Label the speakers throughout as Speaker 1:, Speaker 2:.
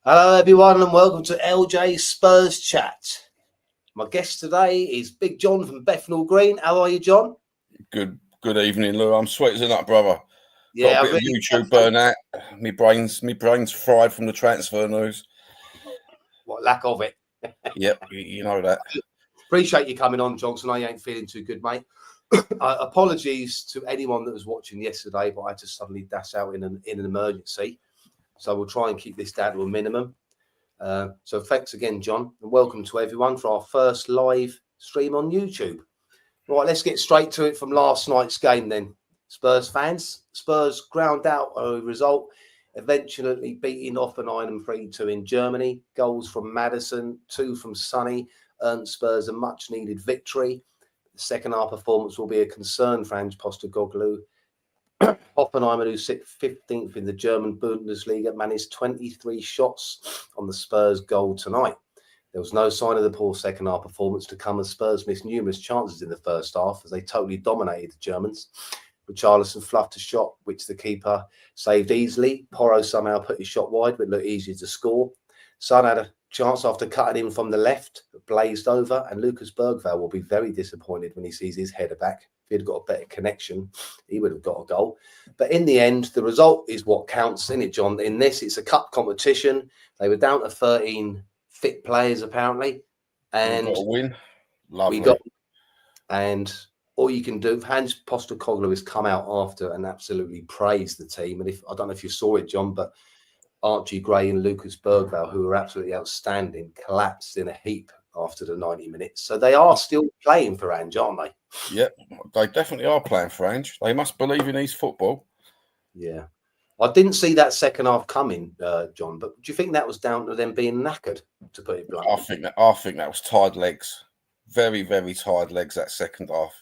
Speaker 1: Hello, everyone, and welcome to LJ Spurs Chat. My guest today is Big John from Bethnal Green. How are you, John?
Speaker 2: Good evening, Lou. I'm sweet as a nut, brother.
Speaker 1: Yeah,
Speaker 2: Got a bit of YouTube burnout. My brain's fried from the transfer news.
Speaker 1: What lack of it?
Speaker 2: Yep, you know that.
Speaker 1: Appreciate you coming on, Johnson. I ain't feeling too good, mate. Apologies to anyone that was watching yesterday, but I had to suddenly dash out in an emergency. So we'll try and keep this down to a minimum. So thanks again, John, and welcome to everyone for our first live stream on YouTube. Right, let's get straight to it from last night's game then. Spurs fans, Spurs ground out a result, eventually beating Hoffenheim 3-2 in Germany. Goals from Maddison, 2 from Sonny, earned Spurs a much-needed victory. The second half performance will be a concern for Ange Postecoglou. Hoffenheim, who sit 15th in the German Bundesliga, managed 23 shots on the Spurs goal tonight. There was no sign of the poor second half performance to come as Spurs missed numerous chances in the first half as they totally dominated the Germans. Richarlison fluffed a shot, which the keeper saved easily. Porro somehow put his shot wide, but it looked easier to score. Son had a chance after cutting in from the left, blazed over, and Lucas Bergvall will be very disappointed when he sees his header back. If he'd got a better connection, he would have got a goal. But in the end, the result is what counts, isn't it, John? In this, it's a cup competition. They were down to 13 fit players, apparently. And
Speaker 2: we got a win. Lovely.
Speaker 1: We got, and all you can do, Hans Postecoglou has come out after and absolutely praised the team. And I don't know if you saw it, John, but Archie Gray and Lucas Bergvall, who were absolutely outstanding, collapsed in a heap after the 90 minutes. So they are still playing for Ange, aren't they?
Speaker 2: Yeah, they definitely are playing for Ange. They must believe in his football.
Speaker 1: Yeah. I didn't see that second half coming, John, but do you think that was down to them being knackered, to put it bluntly?
Speaker 2: I think that was tired legs. Very, very tired legs, that second half.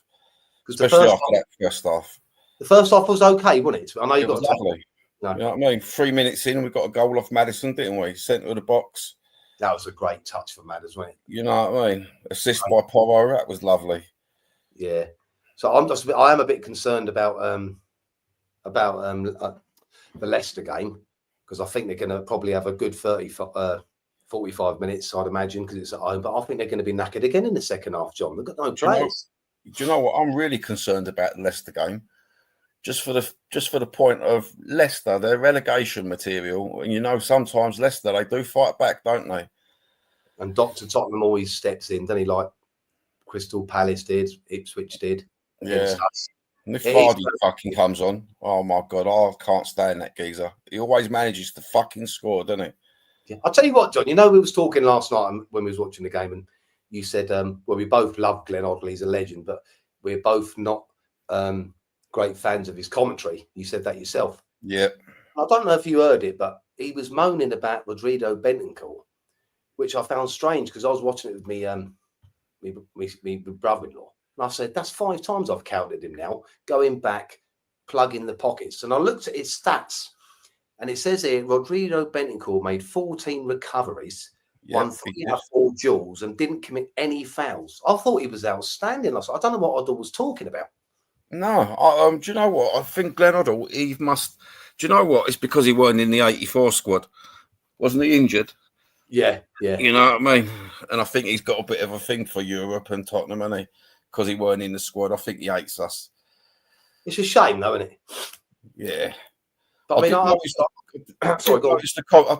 Speaker 1: Especially
Speaker 2: after that first half.
Speaker 1: The first half was okay, wasn't it? I know you got
Speaker 2: lovely. No. You know what I mean? 3 minutes in, we got a goal off Maddison, didn't we? Centre of the box.
Speaker 1: That was a great touch for Maddison, wasn't it?
Speaker 2: You know what I mean? Assist by Porro, that was lovely.
Speaker 1: Yeah. So I am a bit concerned about the Leicester game, because I think they're going to probably have a good 45 minutes, I'd imagine, because it's at home. But I think they're going to be knackered again in the second half, John. They've got no players.
Speaker 2: Do you know what? I'm really concerned about the Leicester game. Just for the point of Leicester, they're relegation material, and you know sometimes Leicester, they do fight back, don't they?
Speaker 1: And Dr. Tottenham always steps in, doesn't he? Like Crystal Palace did, Ipswich did.
Speaker 2: Yeah. And if Vardy fucking comes on, oh my God, I can't stand that geezer. He always manages to fucking score, doesn't he?
Speaker 1: Yeah. I'll tell you what, John, you know, we was talking last night when we was watching the game, and you said, well, we both love Glenn Oddley, he's a legend, but we're both not great fans of his commentary. You said that yourself.
Speaker 2: Yeah.
Speaker 1: I don't know if you heard it, but he was moaning about Rodrigo Bentancur, which I found strange because I was watching it with me brother-in-law. And I said, that's 5 times I've counted him now, going back, plugging the pockets. And I looked at his stats, and it says here, Rodrigo Bentancur made 14 recoveries, won 3 out of 4 duels, and didn't commit any fouls. I thought he was outstanding. I don't know what Oddle was talking about.
Speaker 2: No, do you know what? I think Glenn Oddle, he must... Do you know what? It's because he weren't in the 84 squad. Wasn't he injured?
Speaker 1: Yeah.
Speaker 2: You know what I mean? And I think he's got a bit of a thing for Europe and Tottenham, hasn't he? Because he weren't in the squad. I think he hates us.
Speaker 1: It's a shame, though, isn't it?
Speaker 2: Yeah.
Speaker 1: But I mean, I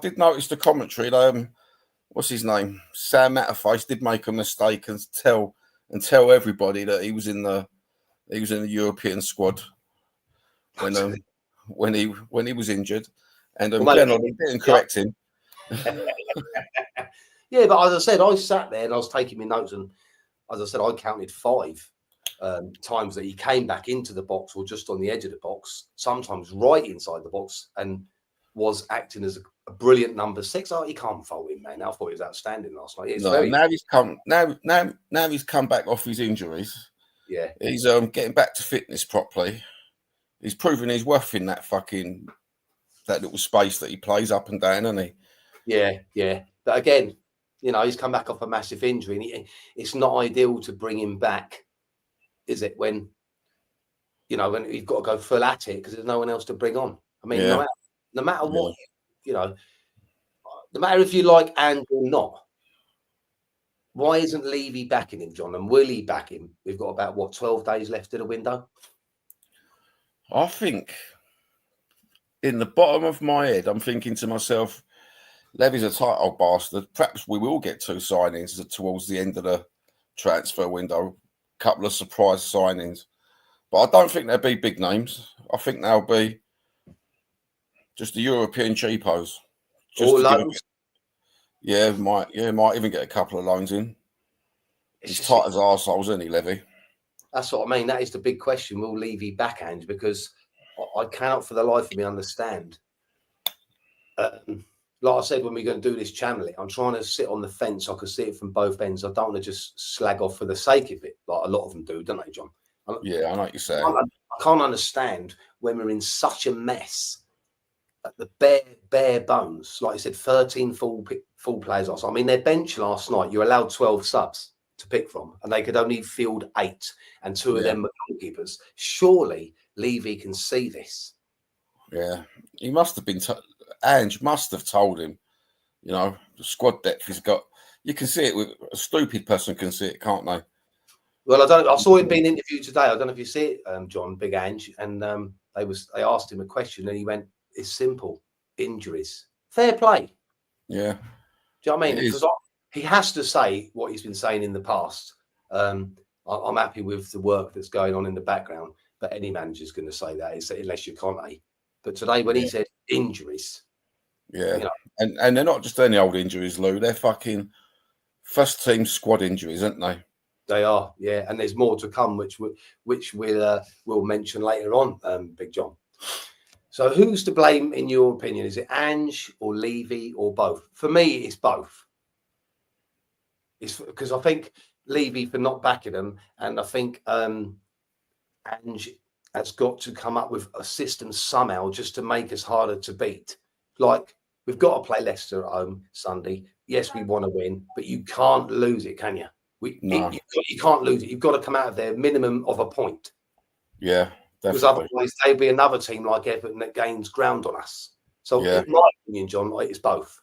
Speaker 2: did notice the commentary. What's his name? Sam Matterface did make a mistake and tell everybody that he was in the European squad when he was injured, and Glenn Oddle didn't correct him.
Speaker 1: Yeah, but as I said, I sat there and I was taking my notes, and as I said, I counted 5 times that he came back into the box or just on the edge of the box, sometimes right inside the box, and was acting as a brilliant number 6. Oh, he can't fault him, man. I thought he was outstanding last night.
Speaker 2: Now he's come back off his injuries.
Speaker 1: Yeah,
Speaker 2: he's getting back to fitness properly. He's proving his worth in that little space that he plays up and down, isn't he?
Speaker 1: Yeah. But again, you know, he's come back off a massive injury, and it's not ideal to bring him back, is it? When you've got to go full at it because there's no one else to bring on. I mean, no matter what, you know, no matter if you like Ange or not, why isn't Levy backing him, John? And will he back him? We've got about 12 days left in the window.
Speaker 2: I think in the bottom of my head, I'm thinking to myself, Levy's a tight old bastard. Perhaps we will get 2 signings towards the end of the transfer window. A couple of surprise signings. But I don't think they'll be big names. I think they'll be just the European cheapos.
Speaker 1: Or loans.
Speaker 2: Might even get a couple of loans in. He's tight as arseholes, isn't he, Levy?
Speaker 1: That's what I mean. That is the big question. Will Levy back Ange? Because I cannot for the life of me understand. Like I said, when we're going to do this channeling, I'm trying to sit on the fence. I can see it from both ends. I don't want to just slag off for the sake of it, like a lot of them do, don't they, John?
Speaker 2: Yeah, I know what you're saying.
Speaker 1: I can't understand when we're in such a mess at the bare bones. Like I said, 13 full players last night. I mean, their bench last night, you're allowed 12 subs to pick from, and they could only field 8, and 2 of them were goalkeepers. Surely Levy can see this.
Speaker 2: Yeah, he must have been. Ange must have told him, you know, the squad depth he's got. You can see it with a stupid person can see it, can't they?
Speaker 1: Well, I saw him being interviewed today. I don't know if you see it, John, Big Ange, and they asked him a question, and he went, "It's simple, injuries, fair play."
Speaker 2: Yeah,
Speaker 1: do you know what I mean? Because he has to say what he's been saying in the past. I'm happy with the work that's going on in the background, but any manager's going to say that, unless you're Conte. But today, when he said injuries,
Speaker 2: you know, and they're not just any old injuries, Lou. They're fucking first team squad injuries, aren't they?
Speaker 1: They are, yeah, and there's more to come, which we'll mention later on, Big John. So, who's to blame in your opinion? Is it Ange or Levy or both? For me, it's both. It's because I think Levy for not backing them, and I think Ange has got to come up with a system somehow just to make us harder to beat. Like, we've got to play Leicester at home Sunday. Yes, we want to win, but you can't lose it, can you? You can't lose it. You've got to come out of there minimum of a point.
Speaker 2: Yeah, definitely.
Speaker 1: Because otherwise, there'll be another team like Everton that gains ground on us. So, in my opinion, John, it's both.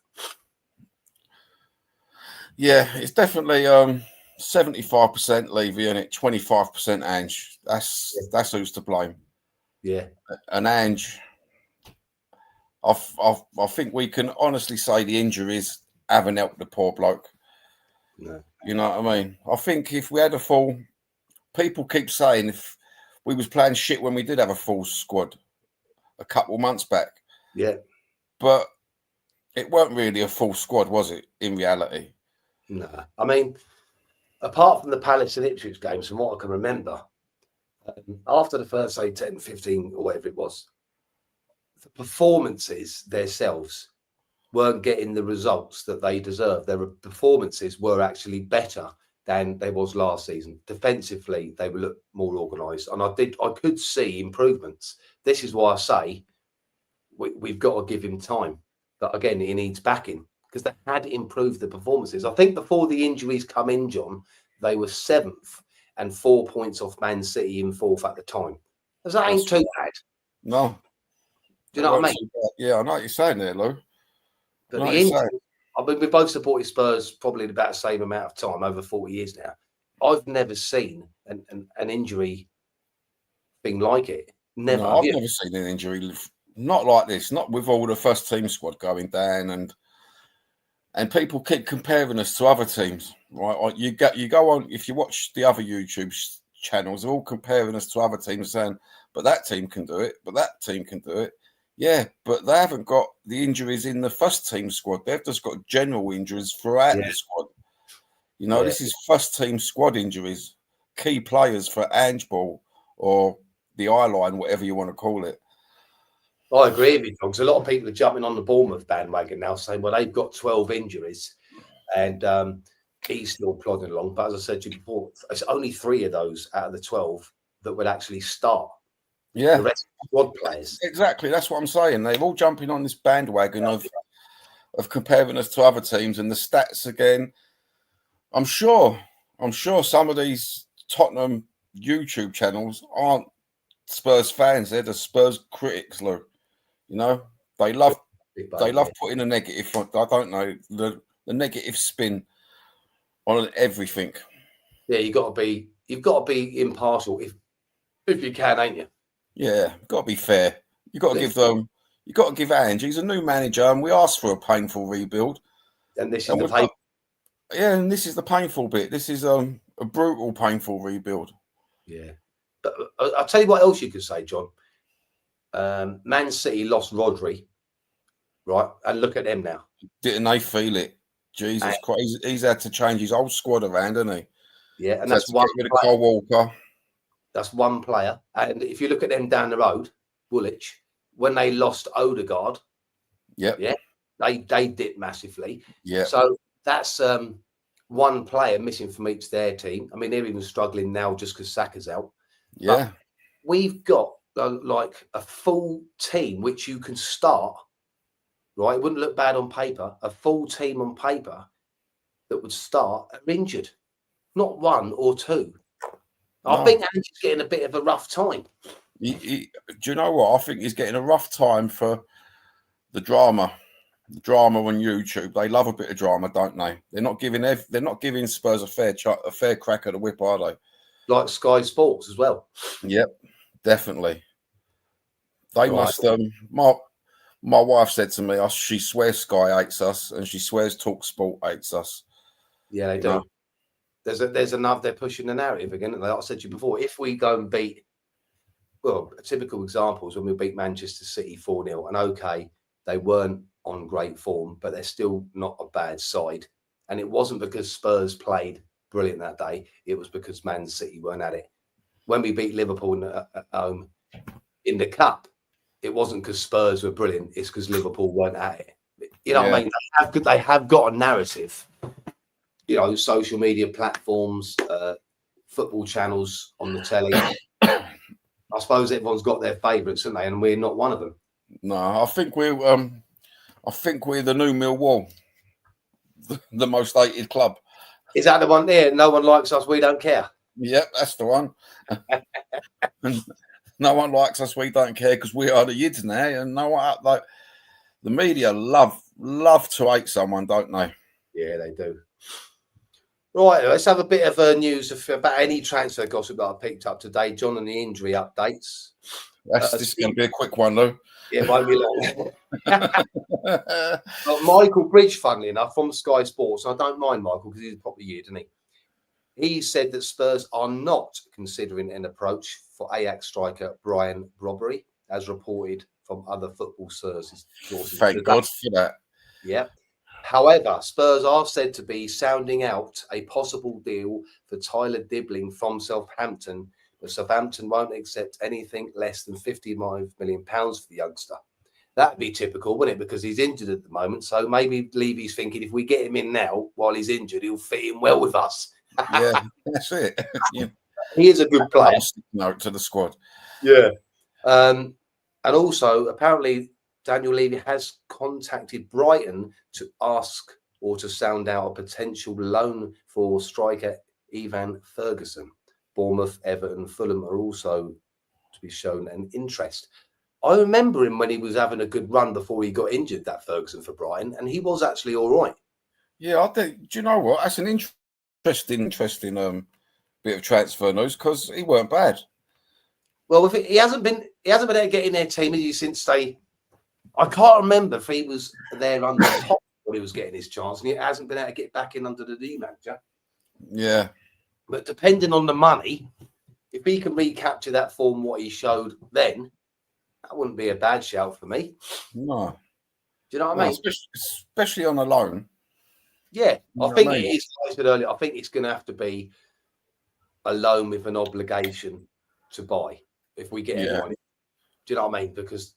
Speaker 2: Yeah, it's definitely 75% Levy and it 25% Ange. That's who's to blame.
Speaker 1: Yeah,
Speaker 2: and Ange. I think we can honestly say the injuries haven't helped the poor bloke.
Speaker 1: No.
Speaker 2: You know what I mean? I think if we had a full, people keep saying if we was playing shit when we did have a full squad a couple months back.
Speaker 1: Yeah.
Speaker 2: But it weren't really a full squad, was it, in reality?
Speaker 1: No. I mean, apart from the Palace and Ipswich games, from what I can remember, after the first, say, 10, 15 or whatever it was, the performances themselves weren't getting the results that they deserved. Their performances were actually better than they was last season. Defensively, they looked more organised, and I could see improvements. This is why I say we've got to give him time. But again, he needs backing because they had improved the performances. I think before the injuries come in, John, they were 7th and 4 points off Man City in 4th at the time. Because that ain't too bad.
Speaker 2: No.
Speaker 1: Do you know what I mean?
Speaker 2: Yeah, I know what you're saying there, Lou.
Speaker 1: But the injury, I mean, we both supported Spurs probably in about the same amount of time, over 40 years now. I've never seen an injury thing like it. Never.
Speaker 2: No, I've never seen an injury not like this. Not with all the first team squad going down, and people keep comparing us to other teams. Right? You go on if you watch the other YouTube channels, they're all comparing us to other teams, saying, "But that team can do it. But that team can do it." Yeah, but they haven't got the injuries in the first team squad. They've just got general injuries throughout the squad. You know, this is first team squad injuries, key players for Ange Ball or the eye line, whatever you want to call it.
Speaker 1: I agree with you, because a lot of people are jumping on the Bournemouth bandwagon now, saying, well, they've got 12 injuries and he's still plodding along. But as I said to you before, it's only 3 of those out of the 12 that would actually start.
Speaker 2: Yeah.
Speaker 1: The rest are squad players.
Speaker 2: Exactly. That's what I'm saying. They're all jumping on this bandwagon of comparing us to other teams and the stats again. I'm sure some of these Tottenham YouTube channels aren't Spurs fans. They're the Spurs critics, look. You know, they love they love putting a negative. I don't know the negative spin on everything.
Speaker 1: Yeah, you've got to be impartial if you can, ain't you?
Speaker 2: Yeah, got to be fair. You got to give them. You got to give Ange. He's a new manager, and we asked for a painful rebuild.
Speaker 1: And this is the painful.
Speaker 2: Yeah, and this is the painful bit. This is a brutal, painful rebuild.
Speaker 1: Yeah, but I'll tell you what else you could say, John. Man City lost Rodri, right? And look at them now.
Speaker 2: Didn't they feel it? Jesus Christ, he's had to change his whole squad around, hasn't he?
Speaker 1: Yeah, and that's one.
Speaker 2: Get rid of Cole Walker.
Speaker 1: That's one player. And if you look at them down the road, Woolwich, when they lost Odegaard,
Speaker 2: yeah,
Speaker 1: they dipped massively.
Speaker 2: Yeah.
Speaker 1: So that's one player missing from each their team. I mean, they're even struggling now just because Saka's out.
Speaker 2: Yeah.
Speaker 1: But we've got like a full team which you can start, right? It wouldn't look bad on paper. A full team on paper that would start are injured, not one or two. No. I think Ange's getting a bit of a rough time.
Speaker 2: Do you know what? I think he's getting a rough time for the drama. The drama on YouTube. They love a bit of drama, don't they? They're not giving Spurs a fair crack at the whip, are they?
Speaker 1: Like Sky Sports as well.
Speaker 2: Yep, definitely. They must. My wife said to me, she swears Sky hates us, and she swears TalkSport hates us.
Speaker 1: Yeah, they do. Know? There's enough. They're pushing the narrative again. Like I said to you before, if we go and beat, well, a typical example is when we beat Manchester City 4-0, and okay, they weren't on great form, but they're still not a bad side. And it wasn't because Spurs played brilliant that day. It was because Man City weren't at it. When we beat Liverpool at home in the cup, it wasn't because Spurs were brilliant. It's because Liverpool weren't at it. You know what I mean? They have got a narrative. You know, social media platforms, football channels on the telly. I suppose everyone's got their favourites, haven't they? And we're not one of them.
Speaker 2: No, I think we're the new Millwall, the most hated club.
Speaker 1: Is that the one there? No one likes us. We don't care.
Speaker 2: Yep, that's the one. No one likes us. We don't care because we are the yids now. And no one, like the media love to hate someone, don't they?
Speaker 1: Yeah, they do. Right, let's have a bit of news about any transfer gossip that I picked up today, John, and the injury updates.
Speaker 2: This is going to be a quick one, though.
Speaker 1: Yeah, it won't be long. Michael Bridge, funnily enough, from Sky Sports, I don't mind Michael because he's a proper yid, isn't he? He said that Spurs are not considering an approach for Ajax striker Brian Robbery, as reported from other football sources.
Speaker 2: Thank God for that.
Speaker 1: Yeah. However, Spurs are said to be sounding out a possible deal for Tyler Dibbling from Southampton, but Southampton won't accept anything less than £55 million for the youngster. That'd be typical, wouldn't it? Because he's injured at the moment. So maybe Levy's thinking if we get him in now while he's injured, he'll fit in well with us.
Speaker 2: Yeah, that's it. Yeah.
Speaker 1: He is a good player.
Speaker 2: Note to the squad.
Speaker 1: Yeah. And also, apparently, Daniel Levy has contacted Brighton to ask or to sound out a potential loan for striker Ivan Ferguson. Bournemouth, Everton, Fulham are also to be shown an interest. I remember him when he was having a good run before he got injured, that Ferguson for Brighton, and he was actually all right.
Speaker 2: Yeah, I think. Do you know what? That's an interesting bit of transfer news because he weren't bad.
Speaker 1: Well, he hasn't been able to get in their team since they. I can't remember if he was there under top when he was getting his chance, and he hasn't been able to get back in under the D manager.
Speaker 2: Yeah.
Speaker 1: But depending on the money, if he can recapture that form, what he showed then, that wouldn't be a bad shout for me.
Speaker 2: No.
Speaker 1: Do you know what I mean?
Speaker 2: Especially on a loan.
Speaker 1: Yeah. I think it is, like I said earlier, I think it's going to have to be a loan with an obligation to buy if we get anyone. Do you know what I mean? Because,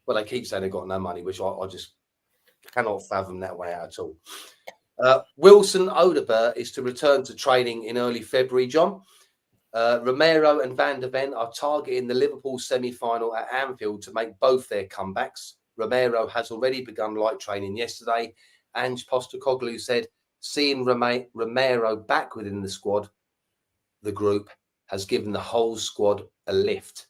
Speaker 1: well, they keep saying they've got no money, which I just cannot fathom that way out at all. Wilson Odegaard is to return to training in early February, John. Romero and Van der Ven are targeting the Liverpool semi-final at Anfield to make both their comebacks. Romero has already begun light training yesterday. Ange Postecoglou said seeing Romero back within the squad, the group, has given the whole squad a lift.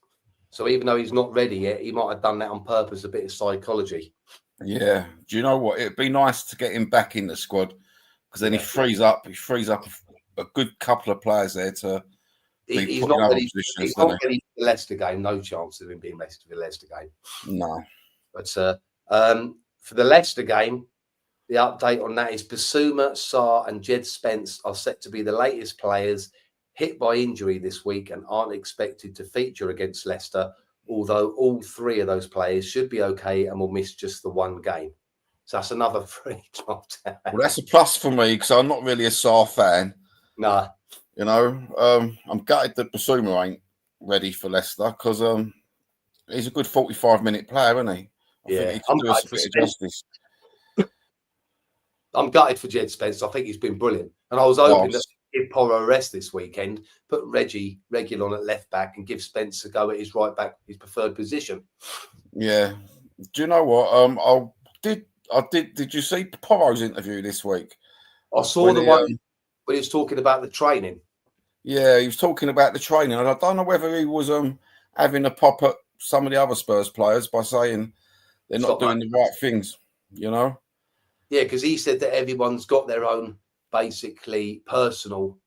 Speaker 1: So even though he's not ready yet, he might have done that on purpose, a bit of psychology.
Speaker 2: Yeah. Do you know what? It'd be nice to get him back in the squad because then he frees up a good couple of players there to be
Speaker 1: He's
Speaker 2: put
Speaker 1: not
Speaker 2: in other
Speaker 1: ready.
Speaker 2: positions,
Speaker 1: He's
Speaker 2: doesn't
Speaker 1: not ready for the Leicester game. No chance of him being rested for the Leicester game.
Speaker 2: he? No.
Speaker 1: But for the Leicester game, the update on that is Basuma, Sarr, and Jed Spence are set to be the latest players hit by injury this week and aren't expected to feature against Leicester, although all three of those players should be okay and will miss just the one game. So that's another free dropped out.
Speaker 2: Well, that's a plus for me because I'm not really a Sarr fan.
Speaker 1: No.
Speaker 2: You know, I'm gutted that Basuma ain't ready for Leicester because he's a good 45-minute player, isn't he? I think he could do us a bit of justice.
Speaker 1: I'm gutted for Jed Spence. I think he's been brilliant. And I was hoping that give Porro a rest this weekend, put Reggie Reguilon at left back and give Spence a go at his right back, his preferred position.
Speaker 2: Yeah. Do you know what? Did you see Porro's interview this week?
Speaker 1: I saw the one when he was talking about the training.
Speaker 2: Yeah, he was talking about the training. And I don't know whether he was having a pop at some of the other Spurs players by saying they're not doing the right things, you know?
Speaker 1: Yeah, because he said that everyone's got their own basically personal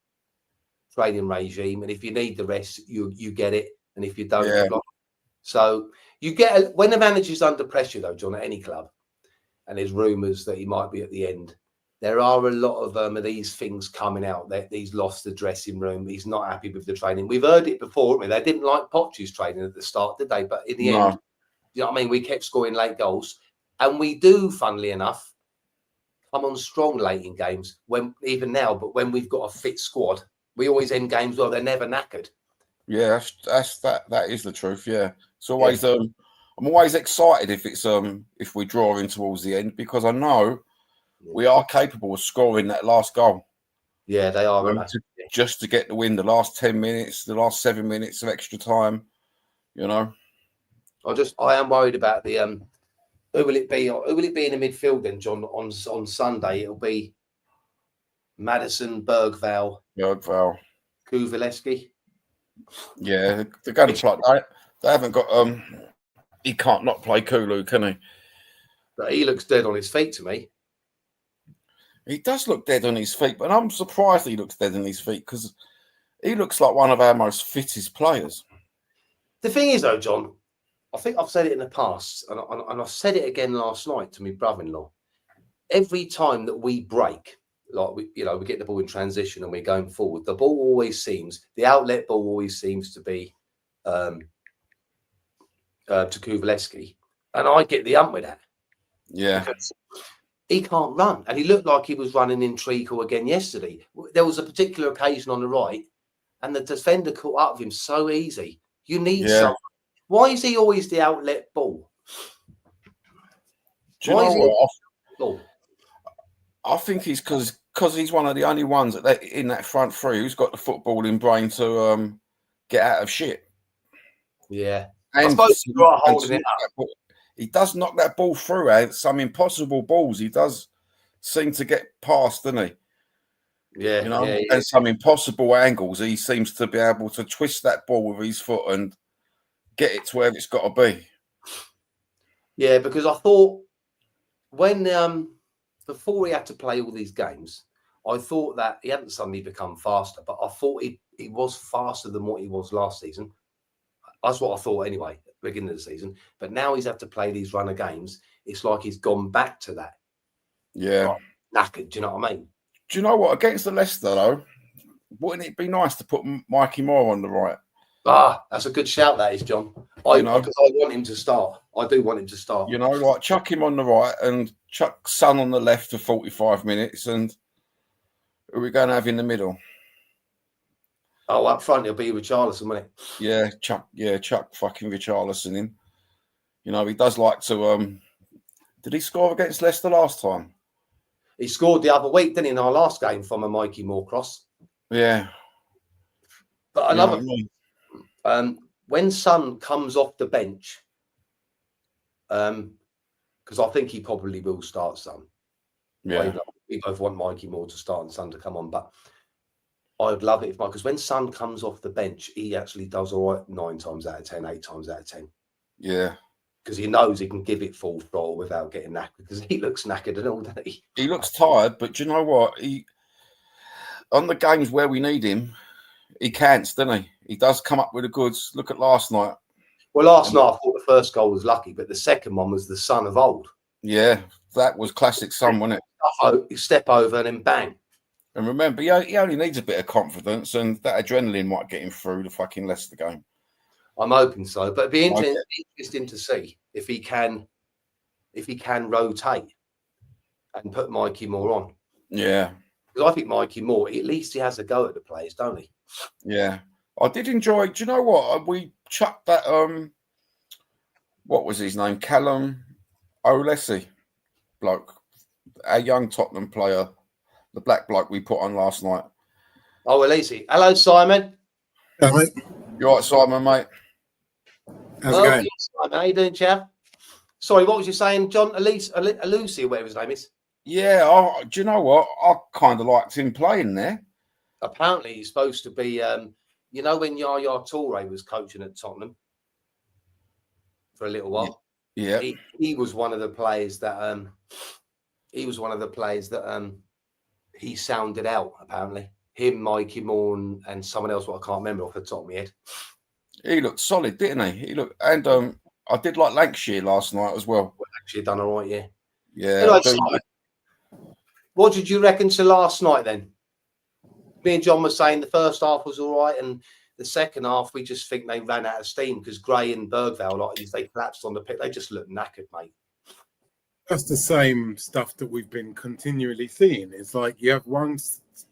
Speaker 1: training regime, and if you need the rest, you get it, and if you don't,
Speaker 2: Yeah.
Speaker 1: So you get when the manager's under pressure, though, John, at any club, and there's rumours that he might be at the end. There are a lot of these things coming out that he's lost the dressing room. He's not happy with the training. We've heard it before, haven't we? They didn't like Poch's training at the start, did they? But in the end, you know what I mean? We kept scoring late goals, and we do, funnily enough, come on strong late in games. When even now, but when we've got a fit squad, we always end games well. They're never knackered.
Speaker 2: Yeah, that is the truth. Yeah, it's always I'm always excited if it's if we draw in towards the end because I know we are capable of scoring that last goal.
Speaker 1: Yeah, they are.
Speaker 2: Just to get the win, the last 10 minutes, the last 7 minutes of extra time, you know.
Speaker 1: I am worried about the who will it be? Who will it be in the midfield then, John? On Sunday, it'll be Maddison, Bergvall, Kuvalevsky.
Speaker 2: Yeah, they're going to play. They haven't got. He can't not play Kulu, can he?
Speaker 1: But he looks dead on his feet to me.
Speaker 2: He does look dead on his feet, but I'm surprised he looks dead on his feet because he looks like one of our most fittest players.
Speaker 1: The thing is, though, John, I think I've said it in the past, and I said it again last night to my brother-in-law. Every time that we break, like we get the ball in transition and we're going forward, the outlet ball always seems to be to Kuvalevsky, and I get the ump with that.
Speaker 2: Yeah.
Speaker 1: Because he can't run, and he looked like he was running in treacle again yesterday. There was a particular occasion on the right, and the defender caught up with him so easy. You need someone. Why is he always the outlet ball?
Speaker 2: Do you know what? I think he's because he's one of the only ones in that front three who's got the footballing brain to get out of shit.
Speaker 1: Yeah,
Speaker 2: and
Speaker 1: I suppose you are holding it up.
Speaker 2: He does knock that ball through. Some impossible balls he does seem to get past, doesn't he?
Speaker 1: Yeah,
Speaker 2: you know, and some impossible angles. He seems to be able to twist that ball with his foot and get it to where it's got to be.
Speaker 1: Yeah, because I thought when before he had to play all these games, I thought that he hadn't suddenly become faster, but I thought he was faster than what he was last season. That's what I thought anyway, beginning of the season. But now he's had to play these runner games. It's like he's gone back to that.
Speaker 2: Yeah.
Speaker 1: Like, knackered, do you know what I mean?
Speaker 2: Do you know what? Against the Leicester, though, wouldn't it be nice to put Mikey Moore on the right?
Speaker 1: That's a good shout, that is, John. I want him to start. I do want him to start.
Speaker 2: You know, like chuck him on the right and chuck Son on the left for 45 minutes. And who are we going to have in the middle?
Speaker 1: Oh, up front, he'll be Richarlison, won't it?
Speaker 2: Chuck fucking Richarlison in. You know, he does like to. Did he score against Leicester last time?
Speaker 1: He scored the other week, didn't he, in our last game from a Mikey Moore cross?
Speaker 2: Yeah.
Speaker 1: But another, when Son comes off the bench, because I think he probably will start Son.
Speaker 2: Yeah.
Speaker 1: We both want Mikey Moore to start and Son to come on, but I'd love it because when Son comes off the bench, he actually does all right 9 times out of 10, 8 times out of 10.
Speaker 2: Yeah.
Speaker 1: because he knows he can give it full throttle without getting knackered. Because he looks knackered and all, doesn't he?
Speaker 2: He looks tired, but do you know what? On the games where we need him, he can't, doesn't he? He does come up with the goods. Look at last night.
Speaker 1: Well, last night I thought the first goal was lucky, but the second one was the son of old.
Speaker 2: Yeah, that was classic son, wasn't
Speaker 1: it? You step over and then bang.
Speaker 2: And remember, he only needs a bit of confidence, and that adrenaline might get him through the fucking Leicester game.
Speaker 1: I'm hoping so, but it'd be interesting to see if he can rotate and put Mikey Moore on.
Speaker 2: Yeah,
Speaker 1: because I think Mikey Moore, at least he has a go at the players, don't he?
Speaker 2: Yeah, I did enjoy. Do you know what? We chucked that. What was his name? Callum Olesi, bloke, our young Tottenham player, the black bloke we put on last night.
Speaker 1: Oh, Olesi. Hello, Simon.
Speaker 3: Hello, mate.
Speaker 2: You all right, Simon, mate?
Speaker 3: How's it going?
Speaker 1: Yes, Simon. How you doing, chap? Sorry, what was you saying, John? Alusi, or whatever his name is.
Speaker 2: Yeah, do you know what? I kind of liked him playing there.
Speaker 1: Apparently, he's supposed to be. You know, when Yaya Toure was coaching at Tottenham for a little while.
Speaker 2: Yeah,
Speaker 1: he was one of the players that. He sounded out. Apparently, him, Mikey Moore, and someone else. What I can't remember off the top of my head.
Speaker 2: He looked solid, didn't he? He looked, and I did like Lancashire last night as well.
Speaker 1: Actually, done all right, yeah.
Speaker 2: Yeah.
Speaker 1: Anyway, what did you reckon to last night then? Me and John were saying the first half was all right, and the second half we just think they ran out of steam because Gray and Bergvall, they collapsed on the pitch. They just looked knackered, mate.
Speaker 3: That's the same stuff that we've been continually seeing. It's like you have one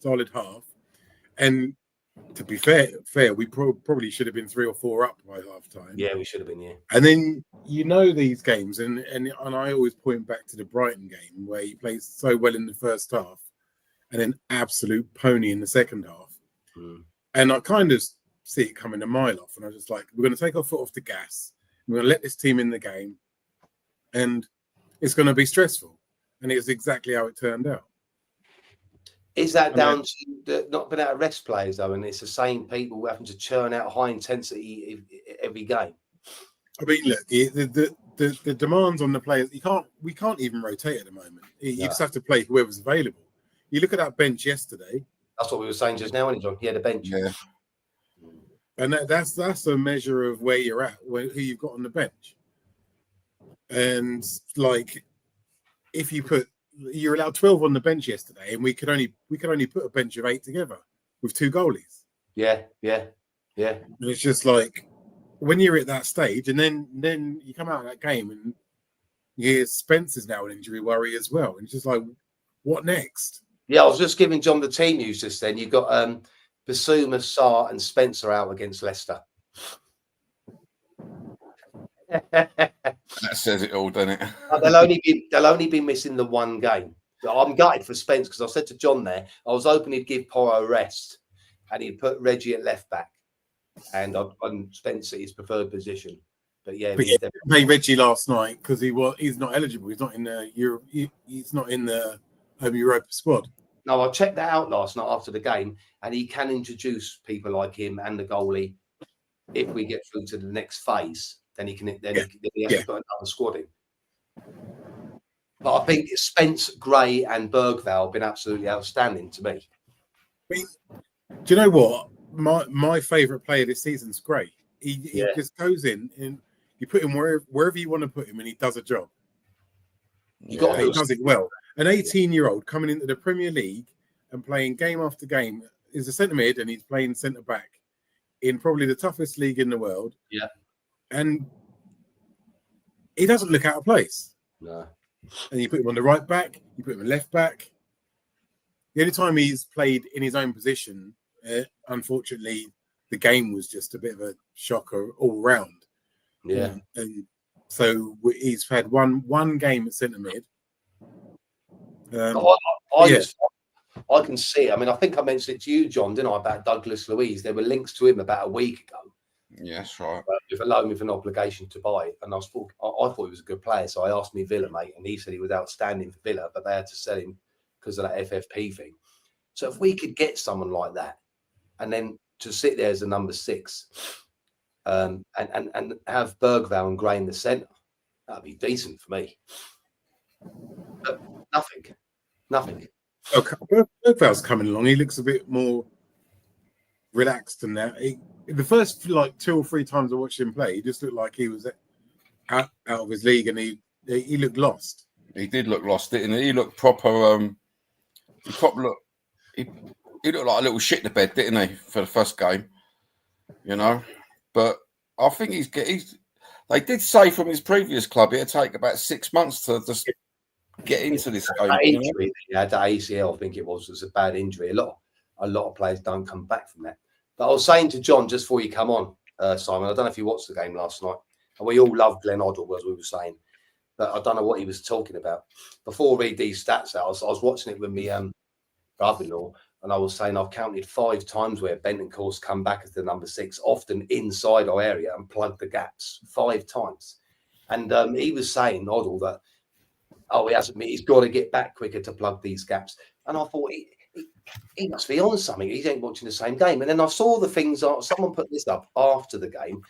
Speaker 3: solid half, and to be fair, we probably should have been 3 or 4 up by half time.
Speaker 1: Yeah, we should have been, yeah.
Speaker 3: And then these games, and I always point back to the Brighton game where he plays so well in the first half, and then absolute pony in the second half. And I kind of see it coming a mile off, and I was just like, we're going to take our foot off the gas. We're going to let this team in the game, and it's going to be stressful. And it's exactly how it turned out.
Speaker 1: Is that down to not being able to rest players, though, and it's the same people having to churn out high intensity every game?
Speaker 3: I mean, look, the demands on the players, we can't even rotate at the moment. You just have to play whoever's available. You look at that bench yesterday.
Speaker 1: That's what we were saying just now, John. He had a bench.
Speaker 2: Yeah.
Speaker 3: And that's a measure of where you're at, who you've got on the bench. And like, if you're allowed 12 on the bench yesterday, and we could only put a bench of 8 together with 2 goalies.
Speaker 1: Yeah. And
Speaker 3: it's just like when you're at that stage, and then you come out of that game, and Spencer's now an injury worry as well. And it's just like, what next? Yeah,
Speaker 1: I was just giving John the team news just then. You've got Basuma, Sarr, and Spencer out against Leicester.
Speaker 2: That says it all, doesn't it?
Speaker 1: They'll only be missing the one game. I'm gutted for Spence because I said to John there, I was hoping he'd give Porro rest and he'd put Reggie at left back and on Spence at his preferred position. But yeah,
Speaker 3: he didn't play Reggie last night because he's not eligible. He's not in the he's not in the Europa squad.
Speaker 1: No, I checked that out last night after the game, and he can introduce people like him and the goalie if we get through to the next phase. Then he can put another squad in. But I think Spence, Gray, and Bergvall have been absolutely outstanding to me.
Speaker 3: I mean, do you know what? My favourite player this season's Gray. He just goes in and you put him wherever you want to put him, and he does a job. He does it well. An 18-year-old coming into the Premier League and playing game after game is a centre mid, and he's playing centre back in probably the toughest league in the world.
Speaker 1: Yeah.
Speaker 3: And he doesn't look out of place.
Speaker 1: No.
Speaker 3: And you put him on the right back, you put him on left back. The only time he's played in his own position, unfortunately, the game was just a bit of a shocker all round.
Speaker 1: Yeah.
Speaker 3: And so he's had one game at centre mid.
Speaker 1: I can see. I mean, I think I mentioned it to you, John, didn't I, about Douglas Luiz? There were links to him about a week ago.
Speaker 2: Yes, right.
Speaker 1: With a loan with an obligation to buy it. And I thought he was a good player. So I asked me Villa, mate, and he said he was outstanding for Villa, but they had to sell him because of that FFP thing. So if we could get someone like that, and then to sit there as a number 6, and have Bergvall and Gray in the centre, That'd be decent for me. But nothing.
Speaker 3: Okay, Bergval's coming along. He looks a bit more relaxed than that. The first like 2 or 3 times I watched him play, he just looked like he was out of his league, and he looked lost.
Speaker 2: He did look lost, didn't he? He looked proper. He looked like a little shit in the bed, didn't he, for the first game? You know, but I think he's. They did say from his previous club it'd take about 6 months to just get into this game.
Speaker 1: That injury, yeah, that ACL, I think it was a bad injury. A lot of players don't come back from that. But I was saying to John just before you come on, Simon, I don't know if you watched the game last night, and we all love Glenn Hoddle, as we were saying, but I don't know what he was talking about. Before I read these stats out, I was watching it with me brother-in-law, and I was saying I've counted 5 times where Bentoncourt's come back as the number 6, often inside our area, and plugged the gaps 5 times. And he was saying, Hoddle, that he's got to get back quicker to plug these gaps. And I thought he must be on something. He ain't watching the same game. And then I saw the things. Someone put this up after the game.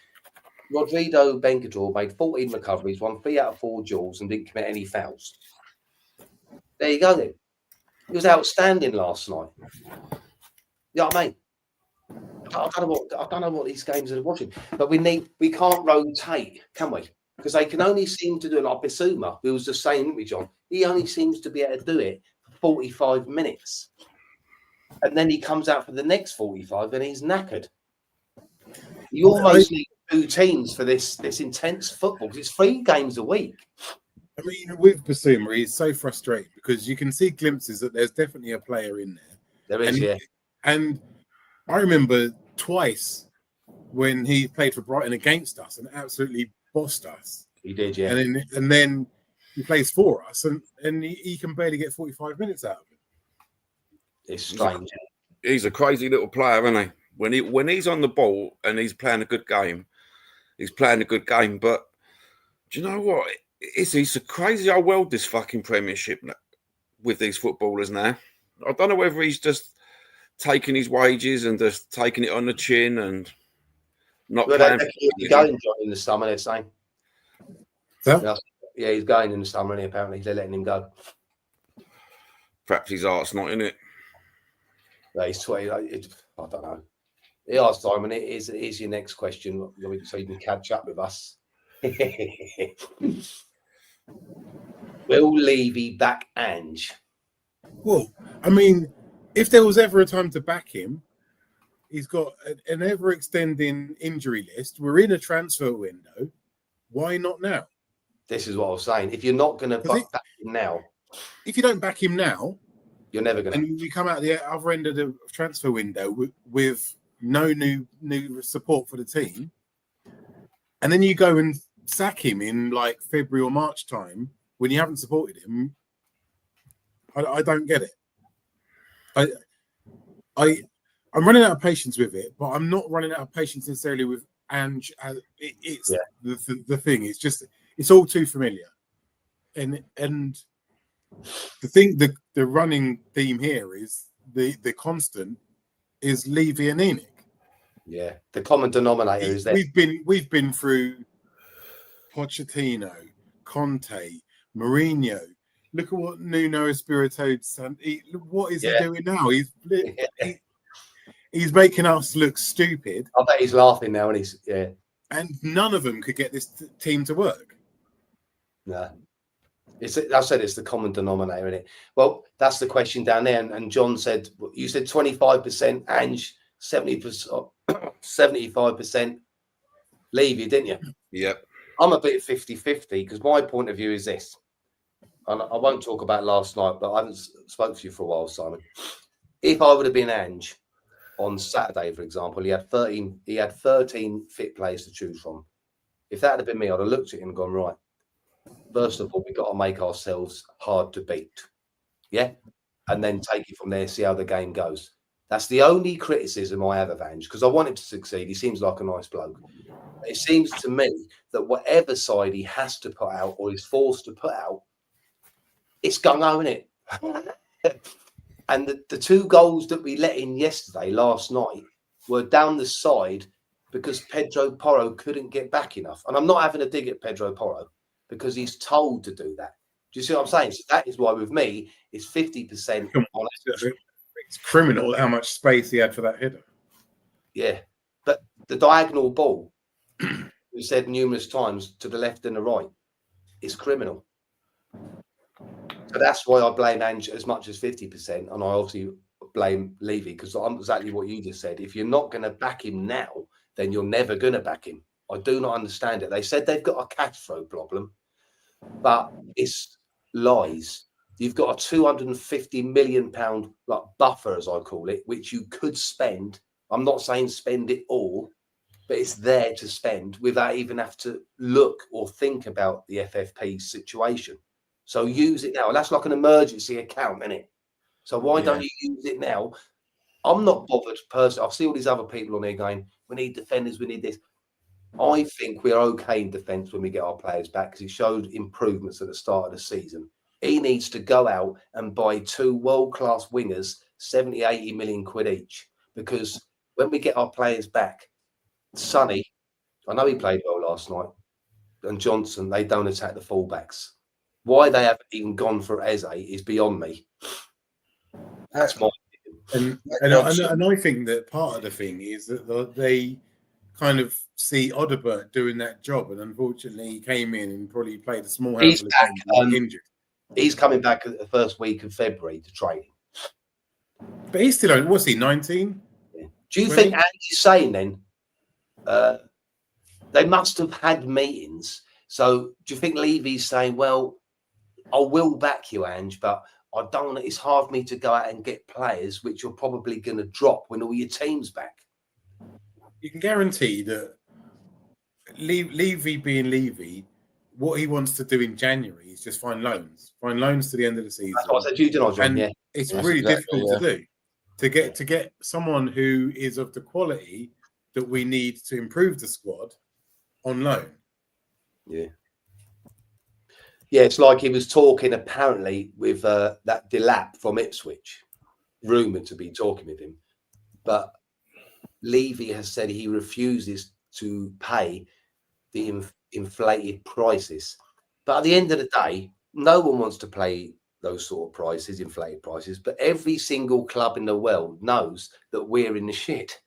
Speaker 1: Rodrigo Bengador made 14 recoveries, won 3 out of 4 duels, and didn't commit any fouls. There you go then. He was outstanding last night. You know what I mean? I don't know what these games are watching, but we can't rotate, can we? Because they can only seem to do it like Bissouma, who was the same with John. He only seems to be able to do it for 45 minutes. And then he comes out for the next 45 and he's knackered. You almost need 2 teams for this intense football, because it's 3 games a week.
Speaker 3: I mean, with Bissouma, he's so frustrating because you can see glimpses that there's definitely a player in there.
Speaker 1: There is, yeah.
Speaker 3: And I remember twice when he played for Brighton against us and absolutely bossed us.
Speaker 1: He did, yeah.
Speaker 3: And then he plays for us, and he can barely get 45 minutes out of it.
Speaker 1: It's strange.
Speaker 2: He's a crazy little player, isn't he? When he's on the ball and he's playing a good game, he's playing a good game. But do you know what? It's a crazy old world, this fucking Premiership with these footballers now. I don't know whether he's just taking his wages and just taking it on the chin and not playing.
Speaker 1: He's going in the summer, they're saying.
Speaker 3: So?
Speaker 1: Yeah, he's going in the summer, and apparently they're letting him go.
Speaker 2: Perhaps his heart's not in it.
Speaker 1: Yeah, he's 20. I don't know. Yeah, Simon, here's your next question, so you can catch up with us. Will Levy back Ange?
Speaker 3: Well, I mean, if there was ever a time to back him, he's got an ever-extending injury list. We're in a transfer window. Why not now?
Speaker 1: This is what I was saying. If you're not going to back him now,
Speaker 3: if you don't back him now,
Speaker 1: you're never going to.
Speaker 3: And you come out the other end of the transfer window with no new support for the team, and then you go and sack him in like February or March time when you haven't supported him. I don't get it. I'm running out of patience with it, but I'm not running out of patience necessarily with Ange. The thing. It's just it's all too familiar, and the thing, the running theme here is the constant is Levy and Enoch.
Speaker 1: Yeah, the common denominator is that
Speaker 3: we've been through Pochettino, Conte, Mourinho. Look at what Nuno Espirito's son. What is he doing now? He's making us look stupid.
Speaker 1: I bet he's laughing now, and
Speaker 3: and none of them could get this team to work.
Speaker 1: No. I said it's the common denominator in it. Well, that's the question down there. And John said, you said 25% Ange, 70%, 75% Levy, didn't you?
Speaker 2: Yep.
Speaker 1: I'm a bit 50-50 because my point of view is this. And I won't talk about last night, but I haven't spoken to you for a while, Simon. If I would have been Ange on Saturday, for example, he had 13 fit players to choose from. If that had been me, I'd have looked at him and gone, right, first of all, we've got to make ourselves hard to beat. Yeah? And then take it from there, see how the game goes. That's the only criticism I have of Ange, because I want him to succeed. He seems like a nice bloke. It seems to me that whatever side he has to put out or is forced to put out, it's gung-ho, isn't it? And the 2 goals that we let in last night, were down the side because Pedro Porro couldn't get back enough. And I'm not having a dig at Pedro Porro, because he's told to do that. Do you see what I'm saying? So that is why with me, it's 50% on
Speaker 3: It's criminal how much space he had for that header.
Speaker 1: Yeah. But the diagonal ball, we said numerous times, to the left and the right, is criminal. So that's why I blame Ange as much as 50%. And I obviously blame Levy, because I'm exactly what you just said. If you're not going to back him now, then you're never going to back him. I do not understand it. They said they've got a cash flow problem, but it's lies. You've got a £250 million like buffer, as I call it, which you could spend. I'm not saying spend it all, but it's there to spend without even have to look or think about the FFP situation. So use it now. And that's like an emergency account, isn't it? So why don't you use it now? I'm not bothered personally. I see all these other people on there going, we need defenders, we need this. I think we're okay in defence when we get our players back, because he showed improvements at the start of the season. He needs to go out and buy 2 world-class wingers, 70, 80 million quid each, because when we get our players back, Sonny, I know he played well last night, and Johnson, they don't attack the fullbacks. Why they haven't even gone for Eze is beyond me. That's my
Speaker 3: opinion. And I think that part of the thing is that they kind of see Odobert doing that job, and unfortunately he came in and probably played a small handful of games injured.
Speaker 1: He's coming back at the first week of February to training.
Speaker 3: But he's still only, what's he, 19?
Speaker 1: Yeah. Do you think Andy's saying then they must have had meetings? So do you think Levy's saying, well, I will back you, Ange, but I don't. It's hard for me to go out and get players which you're probably going to drop when all your team's back?
Speaker 3: You can guarantee that Levy being Levy, what he wants to do in January is just find loans to the end of the season.
Speaker 1: That's what I said. You did, John.
Speaker 3: And it's really difficult to do. To get someone who is of the quality that we need to improve the squad on loan.
Speaker 1: Yeah. Yeah, it's like he was talking apparently with that Delap from Ipswich, rumoured to be talking with him. But Levy has said he refuses to pay the inflated prices. But at the end of the day, no one wants to pay those sort of prices, inflated prices. But every single club in the world knows that we're in the shit.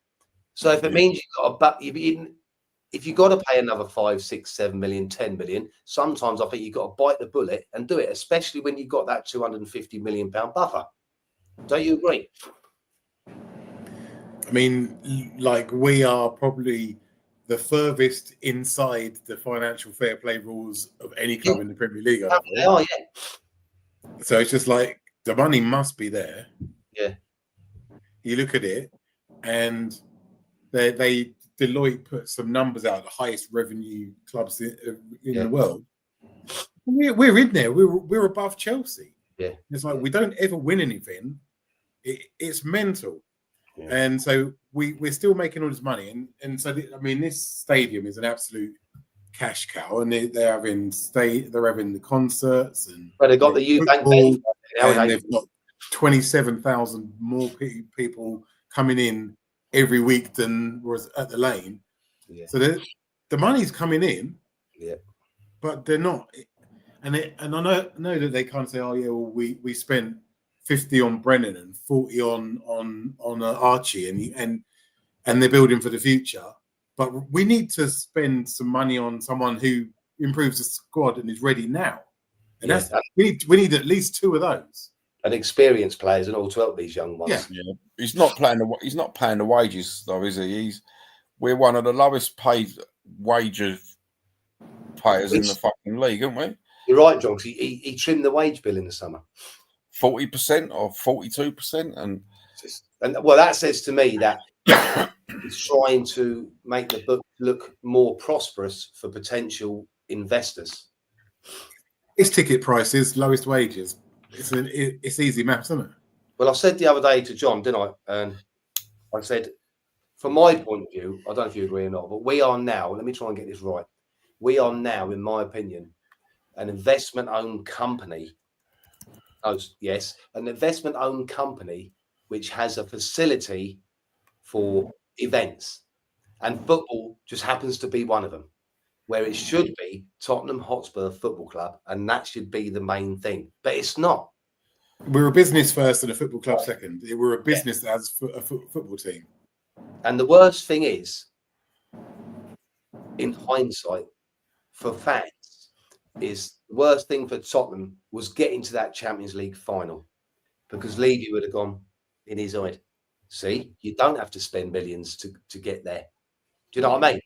Speaker 1: So if it means you've got if you've got to pay another 5, 6, 7 million, 10 million, sometimes I think you've got to bite the bullet and do it, especially when you've got that £250 million buffer. Don't you agree?
Speaker 3: I mean, like, we are probably the furthest inside the financial fair play rules of any club in the Premier League.
Speaker 1: Oh, yeah.
Speaker 3: So it's just like the money must be there.
Speaker 1: Yeah.
Speaker 3: You look at it, and Deloitte put some numbers out, the highest revenue clubs in the world. We're in there. We're above Chelsea.
Speaker 1: Yeah.
Speaker 3: It's like we don't ever win anything. It's mental.
Speaker 1: Yeah.
Speaker 3: And so we're still making all this money. And so, I mean, this stadium is an absolute cash cow. And they're having the concerts.
Speaker 1: But they've got the Eubank.
Speaker 3: And they've got 27,000 more people coming in every week than was at the Lane. Yeah. So the money's coming in.
Speaker 1: Yeah.
Speaker 3: But they're not. And I know that they can't say, oh, yeah, well, we spent 50 on Brennan and 40 on Archie and they're building for the future. But we need to spend some money on someone who improves the squad and is ready now. And we need at least 2 of those. And
Speaker 1: experienced players and all to help these young ones.
Speaker 2: Yeah. He's not paying the wages though, is he? We're one of the lowest paid wages players in the fucking league, aren't we?
Speaker 1: You're right, John. He trimmed the wage bill in the summer.
Speaker 2: 40% or 42%, and
Speaker 1: well, that says to me that he's trying to make the book look more prosperous for potential investors.
Speaker 3: It's ticket prices, lowest wages. It's easy maths, isn't it?
Speaker 1: Well, I said the other day to John, didn't I? And I said, from my point of view, I don't know if you agree or not, but we are now. Let me try and get this right. We are now, in my opinion, an investment-owned company. Oh, yes, an investment-owned company which has a facility for events, and football just happens to be one of them. where it should be Tottenham Hotspur Football Club, and that should be the main thing. But it's not.
Speaker 3: We're a business first and a football club second. We're a business as a football team.
Speaker 1: And the worst thing is, in hindsight, for fans, is the worst thing for Tottenham was getting to that Champions League final, because Levy would have gone in his head. See, you don't have to spend millions to get there. Do you know what I mean?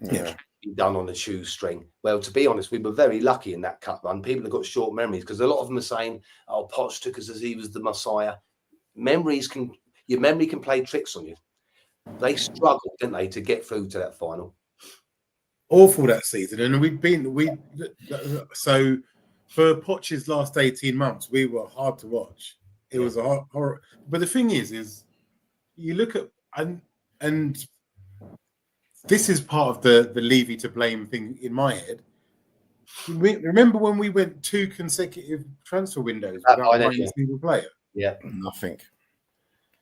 Speaker 3: Yeah.
Speaker 1: It can be done on a shoestring. Well, to be honest, we were very lucky in that cup run. People have got short memories because a lot of them are saying, "Oh, Poch took us as he was the Messiah." Your memory can play tricks on you. They struggled, didn't they, to get through to that final?
Speaker 3: Awful that season, and so for Poch's last 18 months, we were hard to watch. It was a horror. But the thing is you look at and this is part of the Levy to blame thing in my head. Remember when we went 2 consecutive transfer windows without buying a single player?
Speaker 1: Yeah,
Speaker 2: nothing.